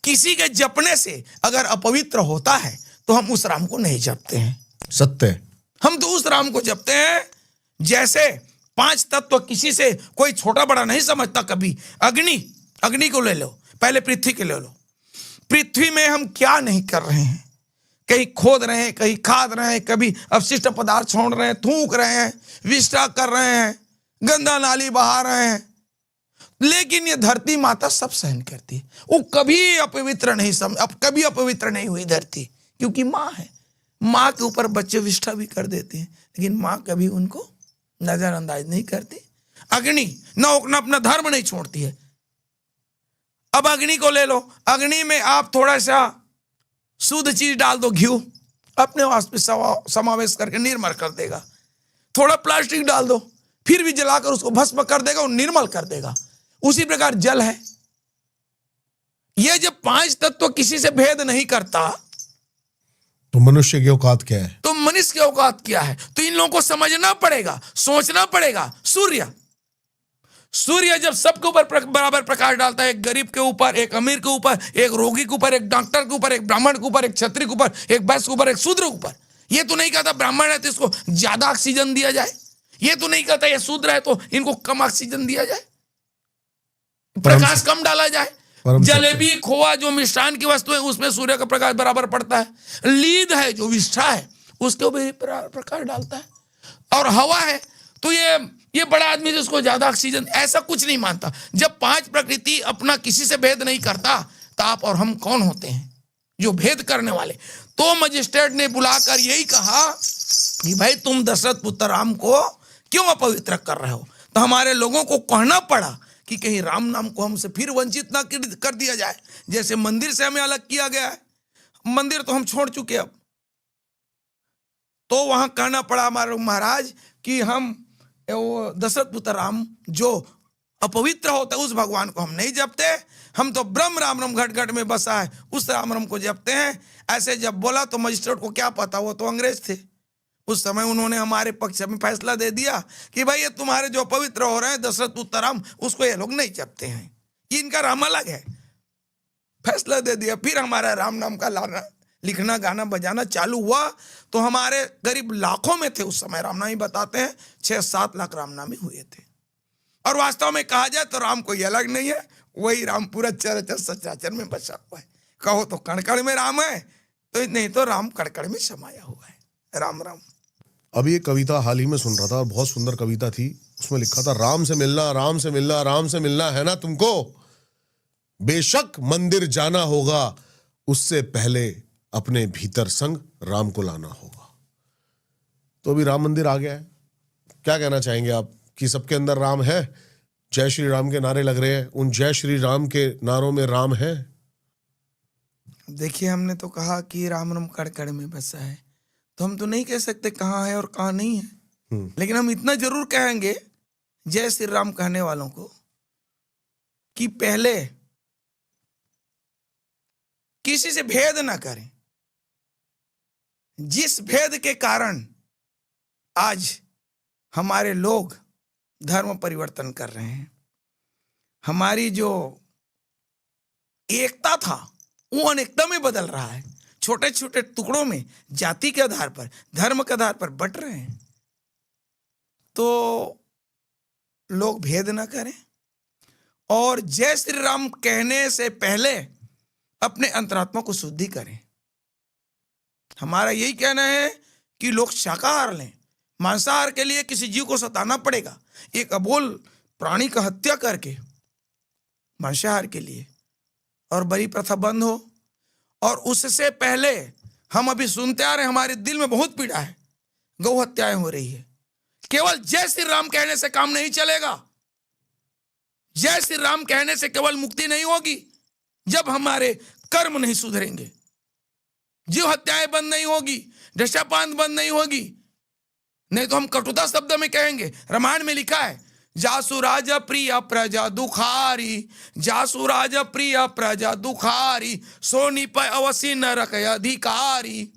किसी के जपने से अगर अपवित्र होता है तो हम उस राम को नहीं जपते हैं। सत्य। हम तो उस राम को जपते हैं जैसे 5 तत्व किसी से कोई छोटा बड़ा नहीं समझता कभी। अग्नि को ले लो, पहले पृथ्वी के ले लो। पृथ्वी में हम क्या नहीं कर रहे हैं, कहीं खोद रहे हैं, कहीं खाद रहे हैं, कभी अपशिष्ट पदार्थ छोड़ रहे हैं, थूक रहे हैं, विष्टा कर रहे हैं, गंदा नाली बहा रहे हैं, लेकिन ये धरती माता सब सहन करती है। वो कभी अपवित्र नहीं कभी अपवित्र नहीं हुई धरती, क्योंकि माँ है। माँ के ऊपर बच्चे विष्ठा भी कर देते हैं, लेकिन माँ कभी उनको नजरअंदाज नहीं करती। अग्नि न अपना धर्म नहीं छोड़ती है। अब अग्नि को ले लो, अग्नि में आप थोड़ा सा शुद्ध चीज डाल दो, घी अपने वास्ते समावेश करके निर्मल कर देगा। थोड़ा प्लास्टिक डाल दो, फिर भी जलाकर उसको भस्म कर देगा और निर्मल कर देगा। उसी प्रकार जल है। ये जब 5 तत्व किसी से भेद नहीं करता तो मनुष्य की औकात क्या है? तो मनुष्य की औकात क्या है? तो इन लोगों को समझना पड़ेगा, सोचना पड़ेगा। सूर्य जब सबके ऊपर बराबर प्रकाश डालता है, एक गरीब के ऊपर, एक अमीर के ऊपर, एक रोगी के ऊपर, एक डॉक्टर के ऊपर, एक ब्राह्मण के ऊपर, एक क्षत्रिय के ऊपर, एक वैश्य के ऊपर, एक शूद्र के ऊपर। ये तो नहीं कहता ब्राह्मण है तो इसको ज्यादा ऑक्सीजन दिया जाए, ये तो नहीं कहता ये शूद्र है तो इनको कम ऑक्सीजन दिया जाए, प्रकाश कम डाला जाए। जलेबी, खोआ जो मिष्ठान की वस्तु है उसमें सूर्य का प्रकाश बराबर पड़ता है। लीद है जो विष्ठा है उसके ऊपर प्रकाश डालता है। और हवा है तो ये बड़ा आदमी जिसको ज्यादा ऑक्सीजन, ऐसा कुछ नहीं मानता। जब पांच प्रकृति अपना किसी से भेद नहीं करता तो आप और हम कौन होते हैं जो भेद करने वाले? तो मजिस्ट्रेट ने बुलाकर यही कहा कि भाई तुम दशरथ पुत्र राम को क्यों अपवित्र कर रहे हो? तो हमारे लोगों को कहना पड़ा कि कहीं राम नाम को हमसे फिर वंचित ना कर दिया जाए। जैसे मंदिर से हमें अलग किया गया है, मंदिर तो हम छोड़ चुके, अब तो वहां कहना पड़ा हमारे महाराज कि हम वो दशरथ पुत्र राम जो अपवित्र होता है उस भगवान को हम नहीं जपते, हम तो ब्रह्म राम राम घट घट में बसा है उस राम राम को जपते हैं। ऐसे जब बोला तो मजिस्ट्रेट को क्या पता, वो तो अंग्रेज थे उस समय। उन्होंने हमारे पक्ष में फैसला दे दिया कि भाई ये तुम्हारे जो पवित्र हो रहे हैं दशरथ पुत्र राम, उसको ये लोग नहीं जपते हैं, इनका राम अलग है। फैसला दे दिया। फिर हमारा राम नाम का लिखना गाना बजाना चालू हुआ। तो हमारे करीब लाखों में थे उस समय, रामनामी बताते हैं 6-7 लाख रामनामी हुए थे। और वास्तव में कहा जाए तो राम कोई अलग नहीं है, वही राम पूरा चराचर सचराचर में बसा हुआ है। कहो तो कण में राम है, तो नहीं तो राम कण में समाया हुआ है। राम राम। अभी एक कविता हाल ही में सुन रहा था और बहुत सुंदर कविता थी। उसमें लिखा था, राम से मिलना, राम से मिलना, राम से मिलना है ना तुमको, बेशक मंदिर जाना होगा, उससे पहले अपने भीतर संग राम को लाना होगा। तो अभी राम मंदिर आ गया है, क्या कहना चाहेंगे आप कि सबके अंदर राम है? जय श्री राम के नारे लग रहे हैं, उन जय श्री राम के नारों में राम है? देखिए, हमने तो कहा कि राम राम कण में बसा है, तो हम तो नहीं कह सकते कहाँ है और कहाँ नहीं है। लेकिन हम इतना जरूर कहेंगे जय श्री राम कहने वालों को कि पहले किसी से भेद ना करें। जिस भेद के कारण आज हमारे लोग धर्म परिवर्तन कर रहे हैं, हमारी जो एकता था वो अनेकता में बदल रहा है। छोटे छोटे टुकड़ों में जाति के आधार पर, धर्म के आधार पर बंट रहे हैं। तो लोग भेद ना करें और जय श्री राम कहने से पहले अपने अंतरात्मा को शुद्धि करें। हमारा यही कहना है कि लोग शाकाहार लें। मांसाहार के लिए किसी जीव को सताना पड़ेगा, एक अबोल प्राणी का हत्या करके मांसाहार के लिए, और बलि प्रथा बंद हो। और उससे पहले हम अभी सुनते आ रहे हैं, हमारे दिल में बहुत पीड़ा है, गौ हत्याएं हो रही है। केवल जय श्री राम कहने से काम नहीं चलेगा। जय श्री राम कहने से केवल मुक्ति नहीं होगी जब हमारे कर्म नहीं सुधरेंगे, जीव हत्याएं बंद नहीं होगी, दशापान बंद नहीं होगी, नहीं तो हम कटुता शब्द में कहेंगे। रामायण में लिखा है, जासु राजा प्रिय प्रजा दुखारी, जासु राजा प्रिय प्रजा दुखारी, सोनी पर अवसी न रखे अधिकारी।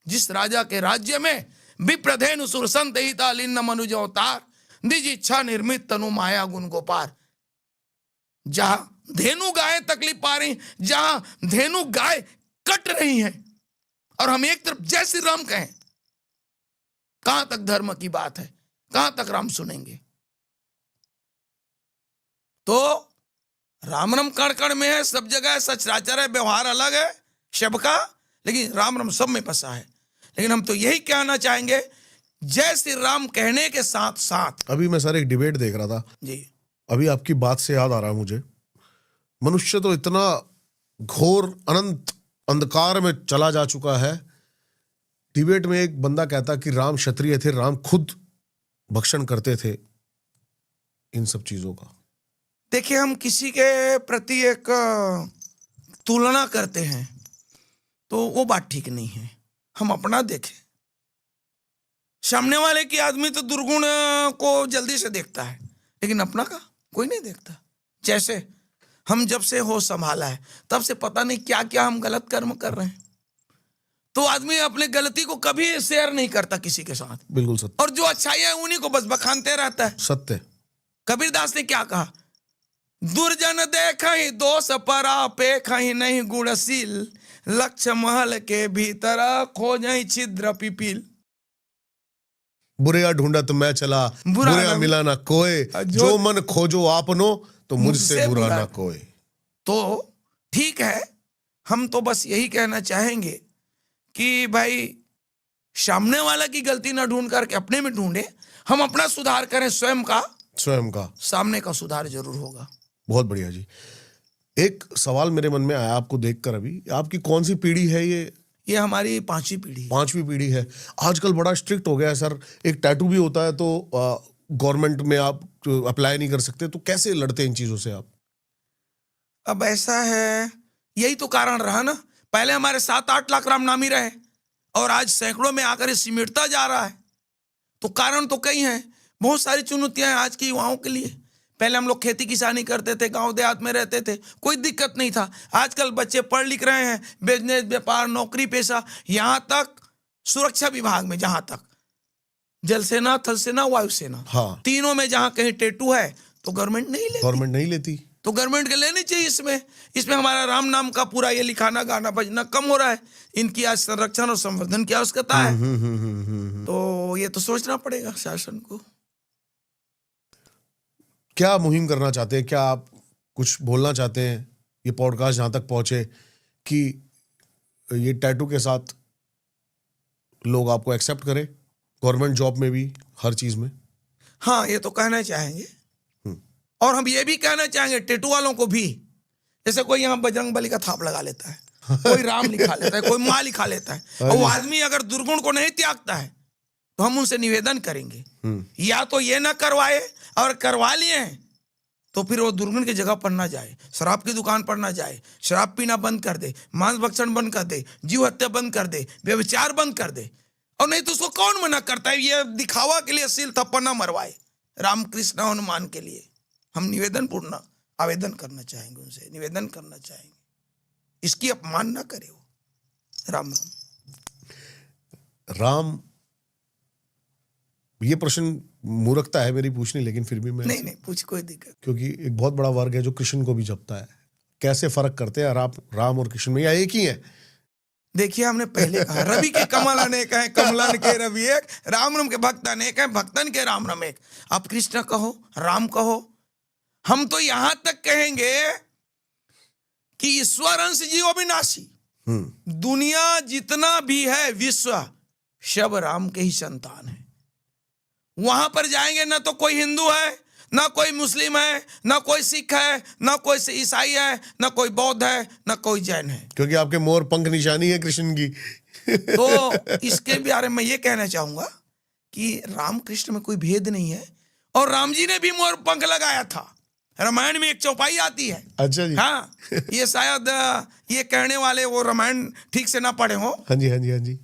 जिस राजा के राज्य में विप्रधेनु सुर संत हिता लिन्न मनुज अवतार, निज इच्छा निर्मित तनु माया गुण गोपार। जहां धेनु गाय तकलीफ पा रही, जहां धेनु गाय कट रही हैं और हम एक तरफ जय श्री राम कहें, कहां तक धर्म की बात है, कहां तक राम सुनेंगे? तो राम राम कण कण में है, सब जगह है, सचराचर है, व्यवहार अलग है सबका, लेकिन राम राम सब में फंसा है। लेकिन हम तो यही कहना चाहेंगे, जय श्री राम कहने के साथ साथ। अभी मैं सर एक डिबेट देख रहा था जी, अभी आपकी बात से याद आ रहा है मुझे, मनुष्य तो इतना घोर अनंत अंधकार में चला जा चुका है। डिबेट में एक बंदा कहता कि राम क्षत्रिय थे, राम खुद भक्षण करते थे इन सब चीजों का। देखिए, हम किसी के प्रति एक तुलना करते हैं तो वो बात ठीक नहीं है। हम अपना देखें, सामने वाले की आदमी तो दुर्गुण को जल्दी से देखता है, लेकिन अपना का कोई नहीं देखता। जैसे हम जब से होश संभाला है तब से पता नहीं क्या क्या हम गलत कर्म कर रहे हैं। तो आदमी अपने गलती को कभी शेयर नहीं करता किसी के साथ, बिल्कुल सत्य, और जो अच्छाई है उन्हीं को बस बखानते रहता है। सत्य। कबीरदास ने क्या कहा? दुर्जन देखहि दोष परापे खहि नहीं गुणशील, लक्ष्य महल के भीतर खोजहि छिद्र पिपील। बुरया ढूंढत मैं चला, बुरया न- मिला ना कोय, जो मन खोजो आपनो, तो मुझसे बुरा ना कोय। तो ठीक है, हम तो बस यही कहना चाहेंगे कि भाई सामने वाला की गलती ना ढूंढ करके अपने में ढूंढे, हम अपना सुधार करें, स्वयं का, स्वयं का। सामने का सुधार जरूर होगा। बहुत बढ़िया जी। एक सवाल मेरे मन में आया आपको देखकर अभी, आपकी कौन सी पीढ़ी है ये? ये हमारी 5वीं पीढ़ी है। 5वीं पीढ़ी है। आजकल बड़ा स्ट्रिक्ट हो गया है सर, एक टैटू भी होता है तो गवर्नमेंट में आप अप्लाई नहीं कर सकते, तो कैसे लड़ते हैं इन चीजों से आप? अब ऐसा है, यही तो कारण रहा ना, पहले हमारे 7-8 लाख रामनामी रहे और आज सैकड़ों में आकर ये सिमटता जा रहा है। तो कारण तो कई हैं, बहुत सारी चुनौतियां हैं आज के युवाओं के लिए। पहले हम लोग खेती किसानी करते थे, गांव देहात में रहते थे, कोई दिक्कत नहीं था। आजकल बच्चे पढ़ लिख रहे हैं, बिजनेस, व्यापार, नौकरी पेशा, यहाँ तक सुरक्षा विभाग में, जहां तक जल सेना, थल सेना, वायुसेना, हाँ, तीनों में जहां कहीं टैटू है तो गवर्नमेंट नहीं लेती। तो गवर्नमेंट के लेनी चाहिए। इसमें हमारा राम नाम का पूरा ये लिखाना, गाना, बजना कम हो रहा है। इनकी आज संरक्षण और संवर्धन की आवश्यकता है। तो ये तो सोचना पड़ेगा शासन को। क्या मुहिम करना चाहते हैं? क्या आप कुछ बोलना चाहते हैं? ये पॉडकास्ट जहां तक पहुंचे कि ये टैटू के साथ लोग आपको एक्सेप्ट करें, गवर्नमेंट जॉब में भी, हर चीज में। हाँ, ये तो कहना चाहेंगे। और हम ये भी कहना चाहेंगे टैटू वालों को भी, जैसे कोई यहाँ बजरंगबली का थाप लगा लेता है, कोई राम लिखा लेता है, कोई माँ लिखा लेता है, और वो आदमी अगर दुर्गुण को नहीं त्यागता है तो हम उनसे निवेदन करेंगे, या तो ये ना करवाए, और करवा लिए हैं तो फिर वो दुर्गुण की जगह पर ना जाए, शराब की दुकान पर ना जाए, शराब पीना बंद कर दे, मांस भक्षण बंद कर दे, जीव हत्या बंद कर दे, व्यभिचार बंद कर दे। और नहीं तो उसको कौन मना करता है? ये दिखावा के लिए सील थप्पड़ ना मरवाए, राम कृष्ण हनुमान के लिए। हम निवेदन पूर्ण आवेदन करना चाहेंगे, उनसे निवेदन करना चाहेंगे, इसकी अपमान ना करे वो। राम राम। राम, ये प्रश्न मूर्खता है मेरी पूछनी, लेकिन फिर भी मैं नहीं पूछ, कोई दिक्कत। क्योंकि एक बहुत बड़ा वर्ग है जो कृष्ण को भी जपता है। कैसे फर्क करते हैं राम और कृष्ण में, या एक ही है? देखिए, हमने पहले कहा रवि के कमल अनेक हैं, कमलन के रवि एक, राम राम के भक्त अनेक हैं, भक्तन के राम राम एक। आप कृष्ण कहो, राम कहो, हम तो यहां तक कहेंगे कि ईश्वर अंश जीव अविनाशी। दुनिया जितना भी है विश्व, सब राम के ही संतान है। वहां पर जाएंगे ना तो कोई हिंदू है, ना कोई मुस्लिम है, ना कोई सिख है, ना कोई ईसाई है, ना कोई बौद्ध है, ना कोई जैन है, क्योंकि आपके मोर पंख निशानी है कृष्ण की। तो इसके बारे में ये कहना चाहूंगा कि राम कृष्ण में कोई भेद नहीं है। और राम जी ने भी मोर पंख लगाया था, रामायण में एक चौपाई आती है। अच्छा जी। हाँ, ये शायद ये कहने वाले वो रामायण ठीक से ना पढ़े हो। हाँ जी, हाँ जी, हाँ जी।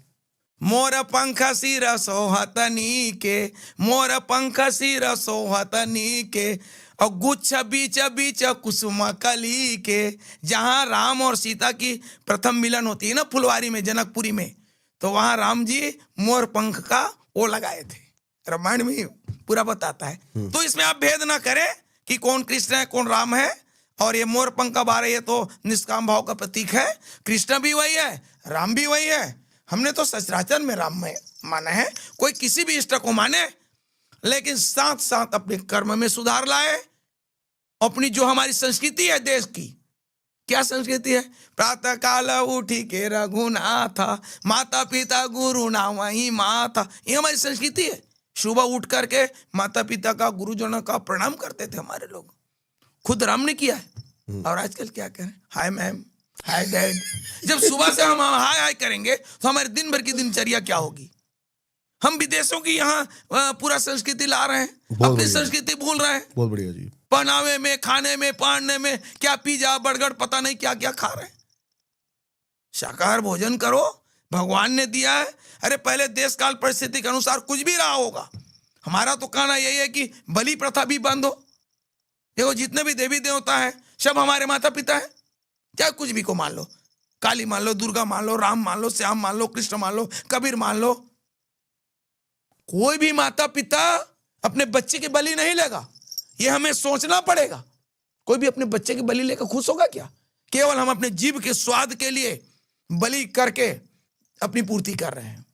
मोर पंख सिर सोहतनी के, मोर पंख सिर सोहतनी के, और गुच्छ बीच बीच कुसुम कली के। जहां राम और सीता की प्रथम मिलन होती है ना फुलवारी में, जनकपुरी में, तो वहां राम जी मोर पंख का वो लगाए थे। रामायण में पूरा बताता है। तो इसमें आप भेद ना करें कि कौन कृष्ण है, कौन राम है। और ये मोर पंख का बारे, ये तो निष्काम भाव का प्रतीक है। कृष्ण भी वही है, राम भी वही है। हमने तो सचराचर में राम में माना है। कोई किसी भी इष्ट को माने, लेकिन साथ साथ अपने कर्म में सुधार लाए। अपनी जो हमारी संस्कृति है देश की, क्या संस्कृति है? प्रातः काल उठी के रघुनाथ, माता पिता गुरु ना वही माता। ये हमारी संस्कृति है। सुबह उठ करके माता पिता का, गुरुजनों का प्रणाम करते थे हमारे लोग। खुद राम ने किया है। और आजकल क्या करें? Hi ma'am, hi dad. जब सुबह से हम हाय हाय करेंगे तो हमारे दिन भर की दिनचर्या क्या होगी? हम विदेशों की यहाँ पूरा संस्कृति ला रहे हैं, अपनी संस्कृति भूल रहे हैं। बहुत बढ़िया जी। पहनावे में, खाने में, पहनने में, क्या पिज्जा बर्गर पता नहीं क्या क्या खा रहे हैं। शाकाहार भोजन करो, भगवान ने दिया है। अरे पहले देश काल परिस्थिति के अनुसार कुछ भी रहा होगा। हमारा तो कहना यही है कि बलि प्रथा भी बंद हो। देखो, जितने भी देवी देवता हैं सब हमारे माता पिता हैं, चाहे कुछ भी को मान लो। काली मान लो, दुर्गा मान लो, राम मान लो, श्याम मान लो, कृष्ण मान लो, कबीर मान लो। कोई भी माता पिता अपने बच्चे की बलि नहीं लेगा, ये हमें सोचना पड़ेगा। कोई भी अपने बच्चे की बलि लेकर खुश होगा क्या? केवल हम अपने जीभ के स्वाद के लिए बलि करके अपनी पूर्ति कर रहे हैं।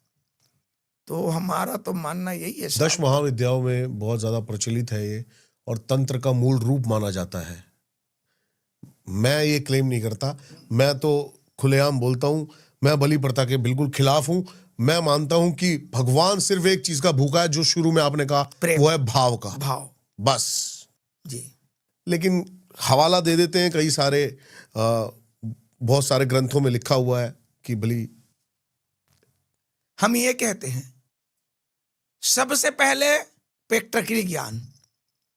तो हमारा तो मानना यही है। 10 महाविद्याओं में बहुत ज्यादा प्रचलित है ये, और तंत्र का मूल रूप माना जाता है। मैं ये क्लेम नहीं करता, मैं तो खुलेआम बोलता हूं, मैं बलि प्रथा के बिल्कुल खिलाफ हूं। मैं मानता हूं कि भगवान सिर्फ एक चीज का भूखा है, जो शुरू में आपने कहा, वो है भाव का। भाव, बस जी। लेकिन हवाला दे देते हैं कई सारे, बहुत सारे ग्रंथों में लिखा हुआ है कि बलि। हम ये कहते हैं सबसे पहले प्रैक्टिकल ज्ञान।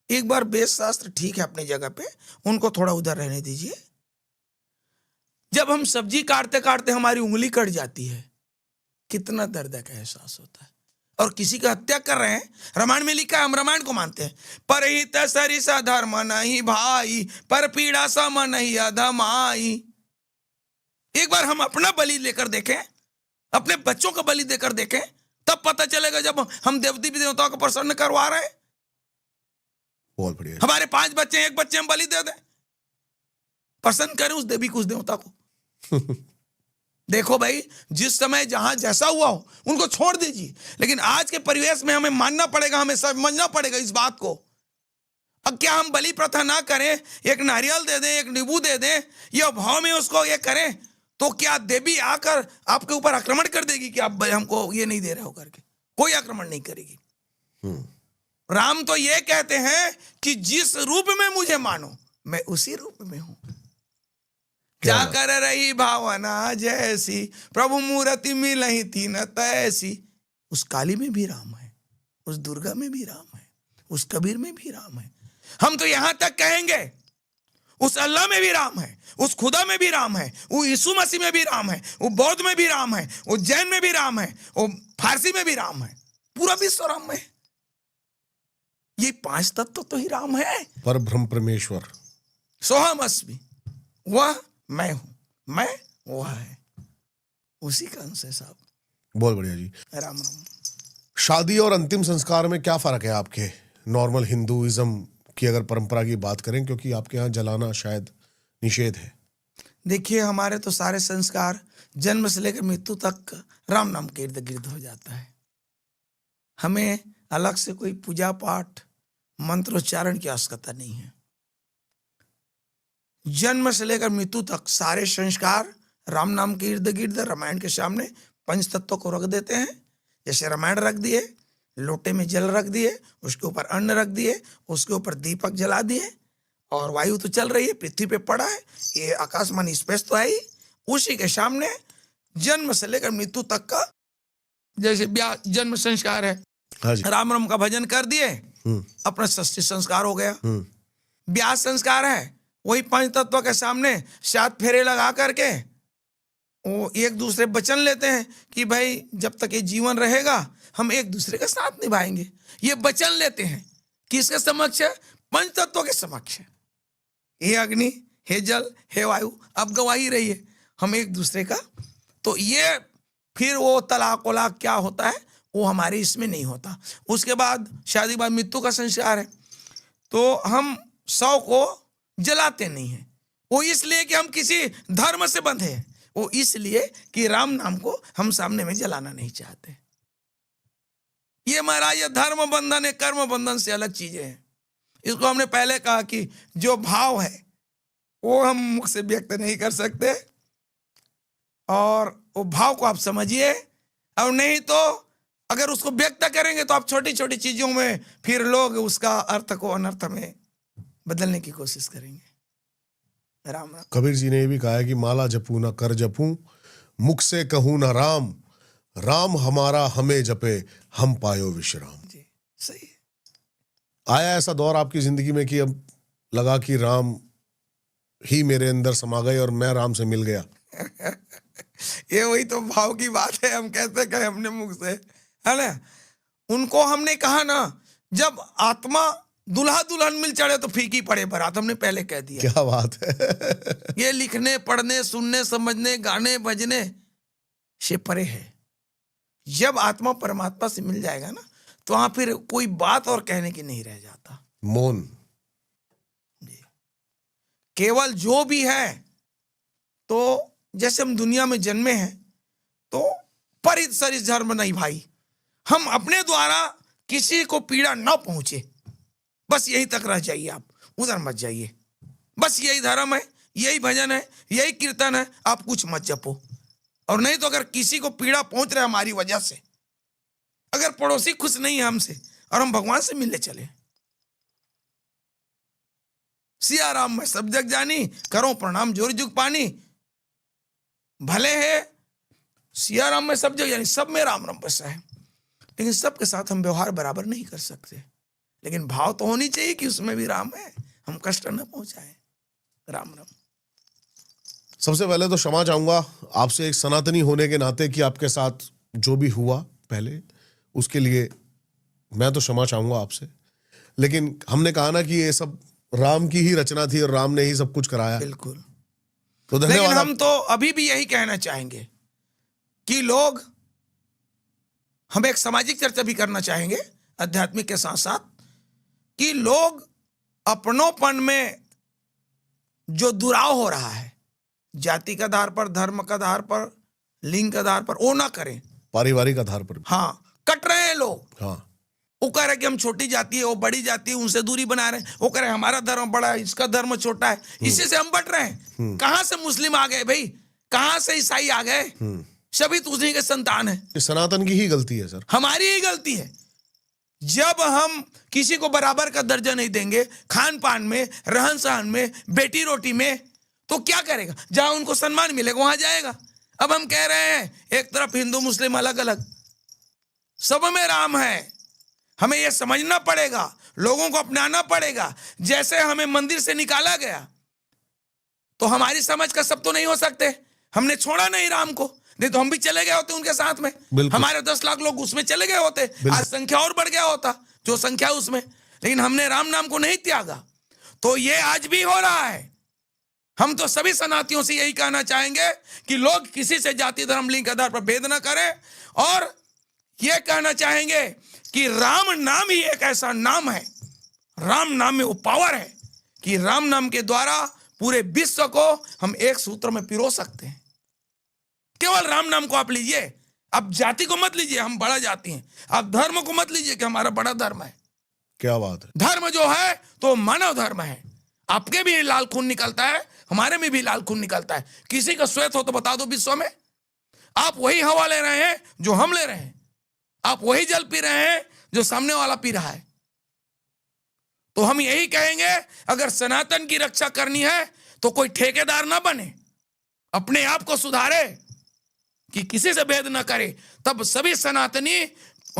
एक बार वेद शास्त्र ठीक है अपनी जगह पे, उनको थोड़ा उधर रहने दीजिए। जब हम सब्जी काटते काटते हमारी उंगली कट जाती है, कितना दर्द का एहसास होता है। और किसी का हत्या कर रहे हैं, रामायण में लिखा है, हम रामायण को मानते हैं, परहित सरिसा धर्म नहीं भाई, पर पीड़ा सम नहीं अधमाई। एक बार हम अपना बलि लेकर देखें, अपने बच्चों का बलि देकर देखें, तब पता चलेगा जब हम देवती देवताओं को प्रसन्न करवा रहे हैं। बहुत बढ़िया। हमारे 5 बच्चे हैं, 1 बच्चे हम बलि दे दें, प्रसन्न करें उस देवी को, उस देवता को। देखो भाई, जिस समय जहां जैसा हुआ हो उनको छोड़ दीजिए, लेकिन आज के परिवेश में हमें मानना पड़ेगा, हमें समझना पड़ेगा इस बात को। अब क्या हम बलि प्रथा ना करें, एक नारियल दे दें, एक नींबू दे दें, या भाव में उसको ये करें, तो क्या देवी आकर आपके ऊपर आक्रमण कर देगी कि आप हमको ये नहीं दे रहे हो करके? कोई आक्रमण नहीं करेगी। राम तो ये कहते हैं कि जिस रूप में मुझे मानो, मैं उसी रूप में हूं। क्या कर रही भावना जैसी, प्रभु मूर्ति मिलही तीन तैसी। उस काली में भी राम है, उस दुर्गा में भी राम है, उस कबीर में भी राम है। हम तो यहां तक कहेंगे उस अल्लाह में भी राम है, उस खुदा में भी राम है, वो यीशु मसीह में भी राम है, वो बौद्ध में भी राम है, वो जैन में भी राम है, वो फारसी में भी राम है, पूरा विश्व राम में। ये 5 तत्व तो ही राम है। पर ब्रह्म परमेश्वर सोहमस्मि, वह मैं हूं, मैं वह है, उसी का अंश है साहब। बहुत बढ़िया जी। राम राम। शादी और अंतिम संस्कार में क्या फर्क है आपके नॉर्मल हिंदुइज्म की अगर परंपरा की बात करें, क्योंकि आपके यहाँ जलाना शायद निषेध है? देखिए, हमारे तो सारे संस्कार जन्म से लेकर मृत्यु तक राम नाम के इर्द गिर्द हो जाता है। हमें अलग से कोई पूजा पाठ मंत्रोच्चारण की आवश्यकता नहीं है। जन्म से लेकर मृत्यु तक सारे संस्कार राम नाम के इर्द गिर्द रामायण के सामने 5 तत्वों को रख देते हैं। जैसे रामायण रख दिए, लोटे में जल रख दिए, उसके ऊपर अन्न रख दिए, उसके ऊपर दीपक जला दिए, और वायु तो चल रही है, पृथ्वी पे पड़ा है, ये आकाशमान स्पेस तो है ही, उसी के सामने जन्म से लेकर मृत्यु तक का जैसे ब्याह जन्म संस्कार है, हाँ जी। राम राम का भजन कर दिए, अपना षष्ठी संस्कार हो गया। ब्याह संस्कार है, वही 5 तत्वों के सामने 7 फेरे लगा करके वो एक दूसरे वचन लेते हैं कि भाई जब तक ये जीवन रहेगा हम एक दूसरे के साथ निभाएंगे। ये वचन लेते हैं किसके समक्ष? 5 तत्वों के समक्ष। हे अग्नि, हे जल, हे वायु, अब गवाही रही है हम एक दूसरे का। तो ये फिर वो तलाक वलाक क्या होता है वो हमारे इसमें नहीं होता। उसके बाद शादी के बाद मृत्यु का संस्कार है, तो हम 100 को जलाते नहीं हैं। वो इसलिए कि हम किसी धर्म से बंधे हैं, वो इसलिए कि राम नाम को हम सामने में जलाना नहीं चाहते। ये महाराज ये धर्म बंधन है, कर्म बंधन से अलग चीजें हैं। इसको हमने पहले कहा कि जो भाव है वो हम मुख से व्यक्त नहीं कर सकते, और वो भाव को आप समझिए, और नहीं तो अगर उसको व्यक्त करेंगे तो आप छोटी छोटी चीजों में फिर लोग उसका अर्थ को अनर्थ में बदलने की कोशिश करेंगे। राम राम। कबीर जी ने ये भी कहा है कि माला जपू ना कर जपूं, मुख से कहूं ना राम, राम हमारा हमें जपे, हम पायो विश्राम। जी सही है। आया ऐसा दौर आपकी जिंदगी में कि अब लगा कि राम ही मेरे अंदर समा गए और मैं राम से मिल गया? ये वही तो भाव की बात है, हम कैसे कहें अपने मुख से, है ना। उनको हमने कहा ना, जब आत्मा दुल्हा दुल्हन मिल चढ़े तो फीकी पड़े बारात, हमने पहले कह दिया। क्या बात है। ये लिखने पढ़ने सुनने समझने गाने बजने से परे है। जब आत्मा परमात्मा से मिल जाएगा ना, तो वहां फिर कोई बात और कहने की नहीं रह जाता। मौन। केवल जो भी है, तो जैसे हम दुनिया में जन्मे हैं तो परित सरित धर्म नहीं भाई, हम अपने द्वारा किसी को पीड़ा न पहुंचे, बस यही तक रह जाइए, आप उधर मत जाइए। बस यही धर्म है, यही भजन है, यही कीर्तन है, आप कुछ मत जपो। और नहीं तो अगर किसी को पीड़ा पहुंच रहा है हमारी वजह से, अगर पड़ोसी खुश नहीं है हमसे और हम भगवान से मिलने चले, सिया राम में सब जग जानी, करो प्रणाम जोर जुग पानी। भले है सिया राम में सब जग जानी, सब में राम राम बसा है, लेकिन सबके साथ हम व्यवहार बराबर नहीं कर सकते। लेकिन भाव तो होनी चाहिए कि उसमें भी राम है, हम कष्ट न पहुंचाए। राम राम। सबसे पहले तो क्षमा चाहूंगा आपसे एक सनातनी होने के नाते कि आपके साथ जो भी हुआ पहले, उसके लिए मैं तो क्षमा चाहूंगा आपसे। लेकिन हमने कहा ना कि ये सब राम की ही रचना थी और राम ने ही सब कुछ कराया। बिल्कुल। तो लेकिन धन्यवाद। हम तो अभी भी यही कहना चाहेंगे कि लोग, हम एक सामाजिक चर्चा भी करना चाहेंगे आध्यात्मिक के साथ साथ, कि लोग अपनोपन में जो दुराव हो रहा है, जाति के आधार पर, धर्म के आधार पर, लिंग के आधार पर, वो ना करें। पारिवारिक आधार पर भी। हाँ, कट रहे हैं लोग। हाँ, वो कह रहे कि हम छोटी जाति है, वो बड़ी जाति है, उनसे दूरी बना रहे हैं। वो कह रहे हमारा धर्म बड़ा है, इसका धर्म छोटा है, इसी से हम बट रहे हैं। कहां से मुस्लिम आ गए भाई, कहां से ईसाई आ गए? सभी तो उन्हीं के संतान है। ये सनातन की ही गलती है सर, हमारी ही गलती है। जब हम किसी को बराबर का दर्जा नहीं देंगे, खान पान में, रहन सहन में, बेटी रोटी में, तो क्या करेगा? जहां उनको सम्मान मिलेगा वहां जाएगा। अब हम कह रहे हैं एक तरफ हिंदू मुस्लिम अलग अलग, सब में राम है। हमें यह समझना पड़ेगा, लोगों को अपनाना पड़ेगा। जैसे हमें मंदिर से निकाला गया, तो हमारी समझ का सब तो नहीं हो सकते। हमने छोड़ा नहीं राम को, नहीं तो हम भी चले गए होते उनके साथ में। हमारे 10 लाख लोग उसमें चले गए होते, आज संख्या और बढ़ गया होता जो संख्या उसमें। लेकिन हमने राम नाम को नहीं त्यागा। तो ये आज भी हो रहा है। हम तो सभी सनातियों से यही कहना चाहेंगे कि लोग किसी से जाति धर्म लिंग के आधार पर भेद न करें, और यह कहना चाहेंगे कि राम नाम ही एक ऐसा नाम है, राम नाम में वो पावर है कि राम नाम के द्वारा पूरे विश्व को हम एक सूत्र में पिरो सकते हैं। केवल राम नाम को आप लीजिए, आप जाति को मत लीजिए, हम बड़ा जाति हैं। आप धर्म को मत लीजिए कि हमारा बड़ा धर्म है। क्या बात है। धर्म जो है तो मानव धर्म है। आपके भी लाल खून निकलता है, हमारे में भी लाल खून निकलता है। किसी का श्वेत हो तो बता दो विश्व में। आप वही हवा ले रहे हैं जो हम ले रहे हैं, आप वही जल पी रहे हैं जो सामने वाला पी रहा है। तो हम यही कहेंगे, अगर सनातन की रक्षा करनी है तो कोई ठेकेदार ना बने, अपने आप को सुधारे कि किसी से भेद ना करे। तब सभी सनातनी,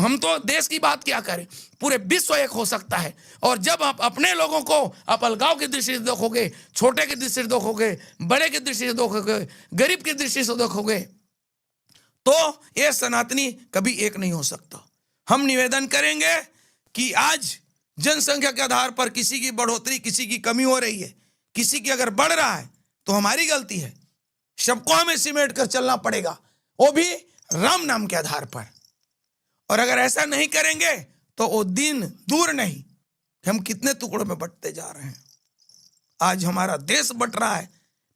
हम तो देश की बात क्या करें, पूरे विश्व एक हो सकता है। और जब आप अपने लोगों को आप अलगाव की दृष्टि से देखोगे, छोटे की दृष्टि से देखोगे, बड़े की दृष्टि से देखोगे, गरीब की दृष्टि से देखोगे, तो ये सनातनी कभी एक नहीं हो सकता। हम निवेदन करेंगे कि आज जनसंख्या के आधार पर किसी की बढ़ोतरी, किसी की कमी हो रही है, किसी की अगर बढ़ रहा है तो हमारी गलती है। सबको हमें सिमेट कर चलना पड़ेगा, वो भी राम नाम के आधार पर। और अगर ऐसा नहीं करेंगे तो वो दिन दूर नहीं, हम कितने टुकड़ों में बंटते जा रहे हैं। आज हमारा देश बंट रहा है।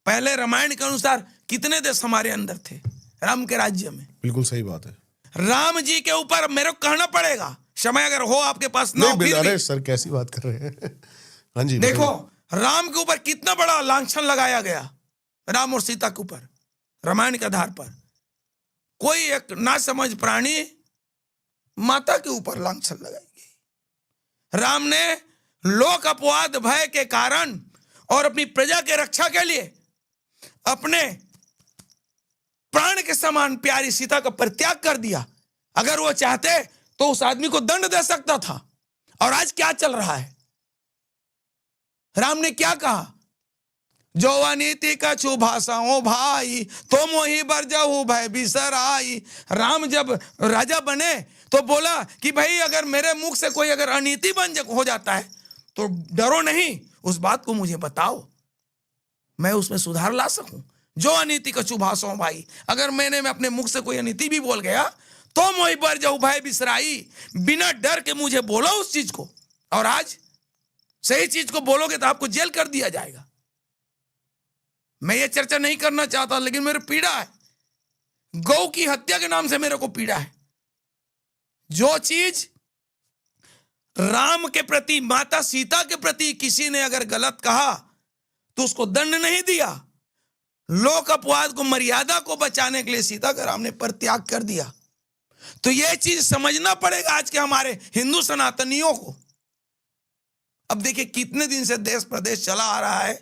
पहले रामायण के अनुसार कितने देश हमारे अंदर थे राम के राज्य में? भी सही बात है। राम जी के ऊपर मेरे को कहना पड़ेगा, समय अगर हो आपके पास ना हो, फिर भी सर कैसी बात कर रहे हैं। हाँ जी, देखो राम के ऊपर कितना बड़ा लांछन लगाया गया, राम और सीता के ऊपर रामायण के आधार पर। कोई एक नासमझ प्राणी माता के ऊपर लांछन लगाई गई। राम ने लोक अपवाद भय के कारण और अपनी प्रजा के रक्षा के लिए अपने प्राण के समान प्यारी सीता का परित्याग कर दिया। अगर वो चाहते तो उस आदमी को दंड दे सकता था। और आज क्या चल रहा है? राम ने क्या कहा? जो नीति कछु भाषाओं भाई, तो मोहि बरजहु भय बिसर आई। राम जब राजा बने तो बोला कि भाई अगर मेरे मुख से कोई अगर अनीति हो जाता है तो डरो नहीं, उस बात को मुझे बताओ, मैं उसमें सुधार ला सकूं। जो अनीति कछु भाषो भाई, अगर मैं अपने मुख से कोई अनीति भी बोल गया तो मोहि बर जाऊ भाई बिसराई, बिना डर के मुझे बोलो उस चीज को। और आज सही चीज को बोलोगे तो आपको जेल कर दिया जाएगा। मैं ये चर्चा नहीं करना चाहता, लेकिन मेरे पीड़ा है, गौ की हत्या के नाम से मेरे को पीड़ा है। जो चीज राम के प्रति, माता सीता के प्रति किसी ने अगर गलत कहा तो उसको दंड नहीं दिया, लोक अपवाद को, मर्यादा को बचाने के लिए सीता का राम ने परित्याग कर दिया। तो यह चीज समझना पड़ेगा आज के हमारे हिंदू सनातनियों को। अब देखिए कितने दिन से देश प्रदेश चला आ रहा है,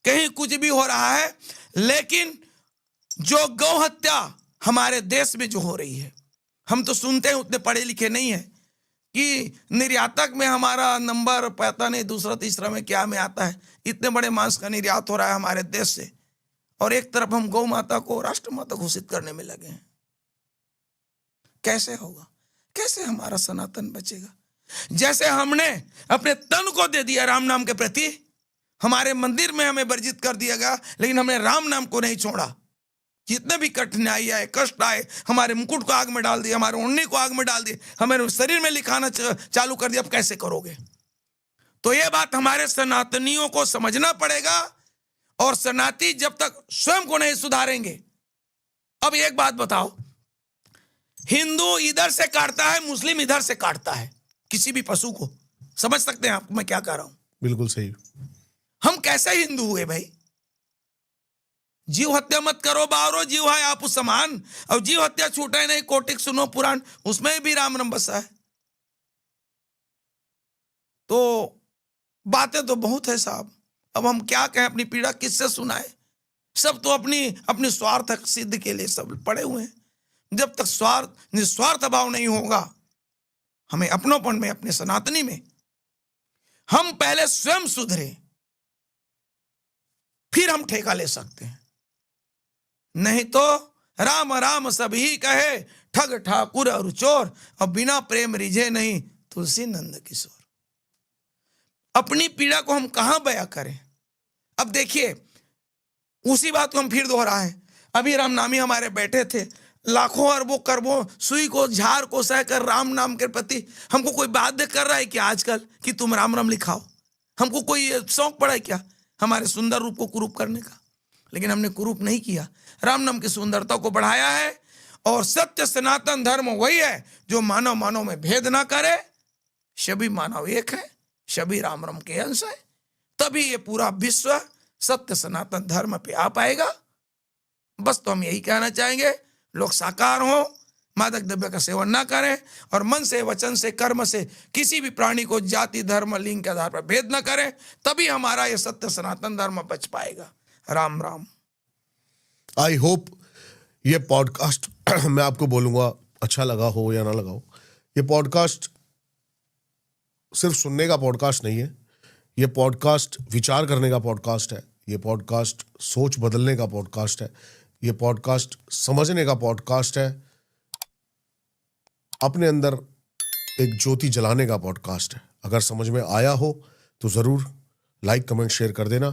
कहीं कुछ भी हो रहा है, लेकिन जो गौ हत्या हमारे देश में जो हो रही है, हम तो सुनते हैं, उतने पढ़े लिखे नहीं है कि निर्यातक में हमारा नंबर पता नहीं दूसरा तीसरा में क्या में आता है। इतने बड़े मांस का निर्यात हो रहा है हमारे देश से, और एक तरफ हम गौ माता को राष्ट्र माता घोषित करने में लगे हैं। कैसे होगा? कैसे हमारा सनातन बचेगा? जैसे हमने अपने तन को दे दिया राम नाम के प्रति, हमारे मंदिर में हमें वर्जित कर दिया गया, लेकिन हमने राम नाम को नहीं छोड़ा। जितने भी कठिनाई आए, कष्ट आए, हमारे मुकुट को आग में डाल दिया, हमारे ओढ़नी को आग में डाल दिया, हमारे शरीर में लिखाना चालू कर दिया। अब कैसे करोगे? तो यह बात हमारे सनातनियों को समझना पड़ेगा, और सनातनी जब तक स्वयं को नहीं सुधारेंगे। अब एक बात बताओ, हिंदू इधर से काटता है, मुस्लिम इधर से काटता है किसी भी पशु को, समझ सकते हैं आप मैं क्या कह रहा हूं? बिल्कुल सही। हम कैसे हिंदू हुए भाई? जीव हत्या मत करो बावरो, जीव है आप समान। और जीव हत्या छूटे नहीं, कोटिक सुनो पुराण, उसमें भी राम नाम बसा है। तो बातें तो बहुत है साहब, अब हम क्या कहें, अपनी पीड़ा किससे सुनाए? सब तो अपनी स्वार्थ सिद्ध के लिए सब पड़े हुए हैं। जब तक निस्वार्थ भाव नहीं होगा हमें अपनोपन में, अपने सनातनी में, हम पहले स्वयं सुधरे, फिर हम ठेका ले सकते हैं। नहीं तो राम राम सभी कहे, ठग ठाकुर और चोर, और बिना प्रेम रिझे नहीं तुलसी नंद किशोर। अपनी पीड़ा को हम कहां बयां करें? अब देखिए उसी बात को हम फिर दोहराएं। अभी रामनामी हमारे बैठे थे, लाखों अरबों करबों सुई को झाड़ को सहकर राम नाम के प्रति हमको कोई बाध्य कर रहा है क्या आजकल कि तुम राम राम लिखाओ? हमको कोई शौक पड़ा है क्या हमारे सुंदर रूप को कुरूप करने का? लेकिन हमने कुरूप नहीं किया, राम नाम की सुंदरता को बढ़ाया है। और सत्य सनातन धर्म वही है जो मानव मानव में भेद ना करे, सभी मानव एक है, सभी राम राम के अंश है। तभी ये पूरा विश्व सत्य सनातन धर्म पे आ पाएगा। बस तो हम यही कहना चाहेंगे, लोग साकार हो, मादक द्रव्य का सेवन ना करें, और मन से, वचन से, कर्म से किसी भी प्राणी को जाति धर्म लिंग के आधार पर भेद ना करें। तभी हमारा ये सत्य सनातन धर्म बच पाएगा। राम राम। आई होप ये पॉडकास्ट मैं आपको बोलूंगा अच्छा लगा हो या ना लगा हो। ये पॉडकास्ट सिर्फ सुनने का पॉडकास्ट नहीं है, ये पॉडकास्ट विचार करने का पॉडकास्ट है, ये पॉडकास्ट सोच बदलने का पॉडकास्ट है, ये पॉडकास्ट समझने का पॉडकास्ट है, अपने अंदर एक ज्योति जलाने का पॉडकास्ट है। अगर समझ में आया हो तो ज़रूर लाइक कमेंट शेयर कर देना।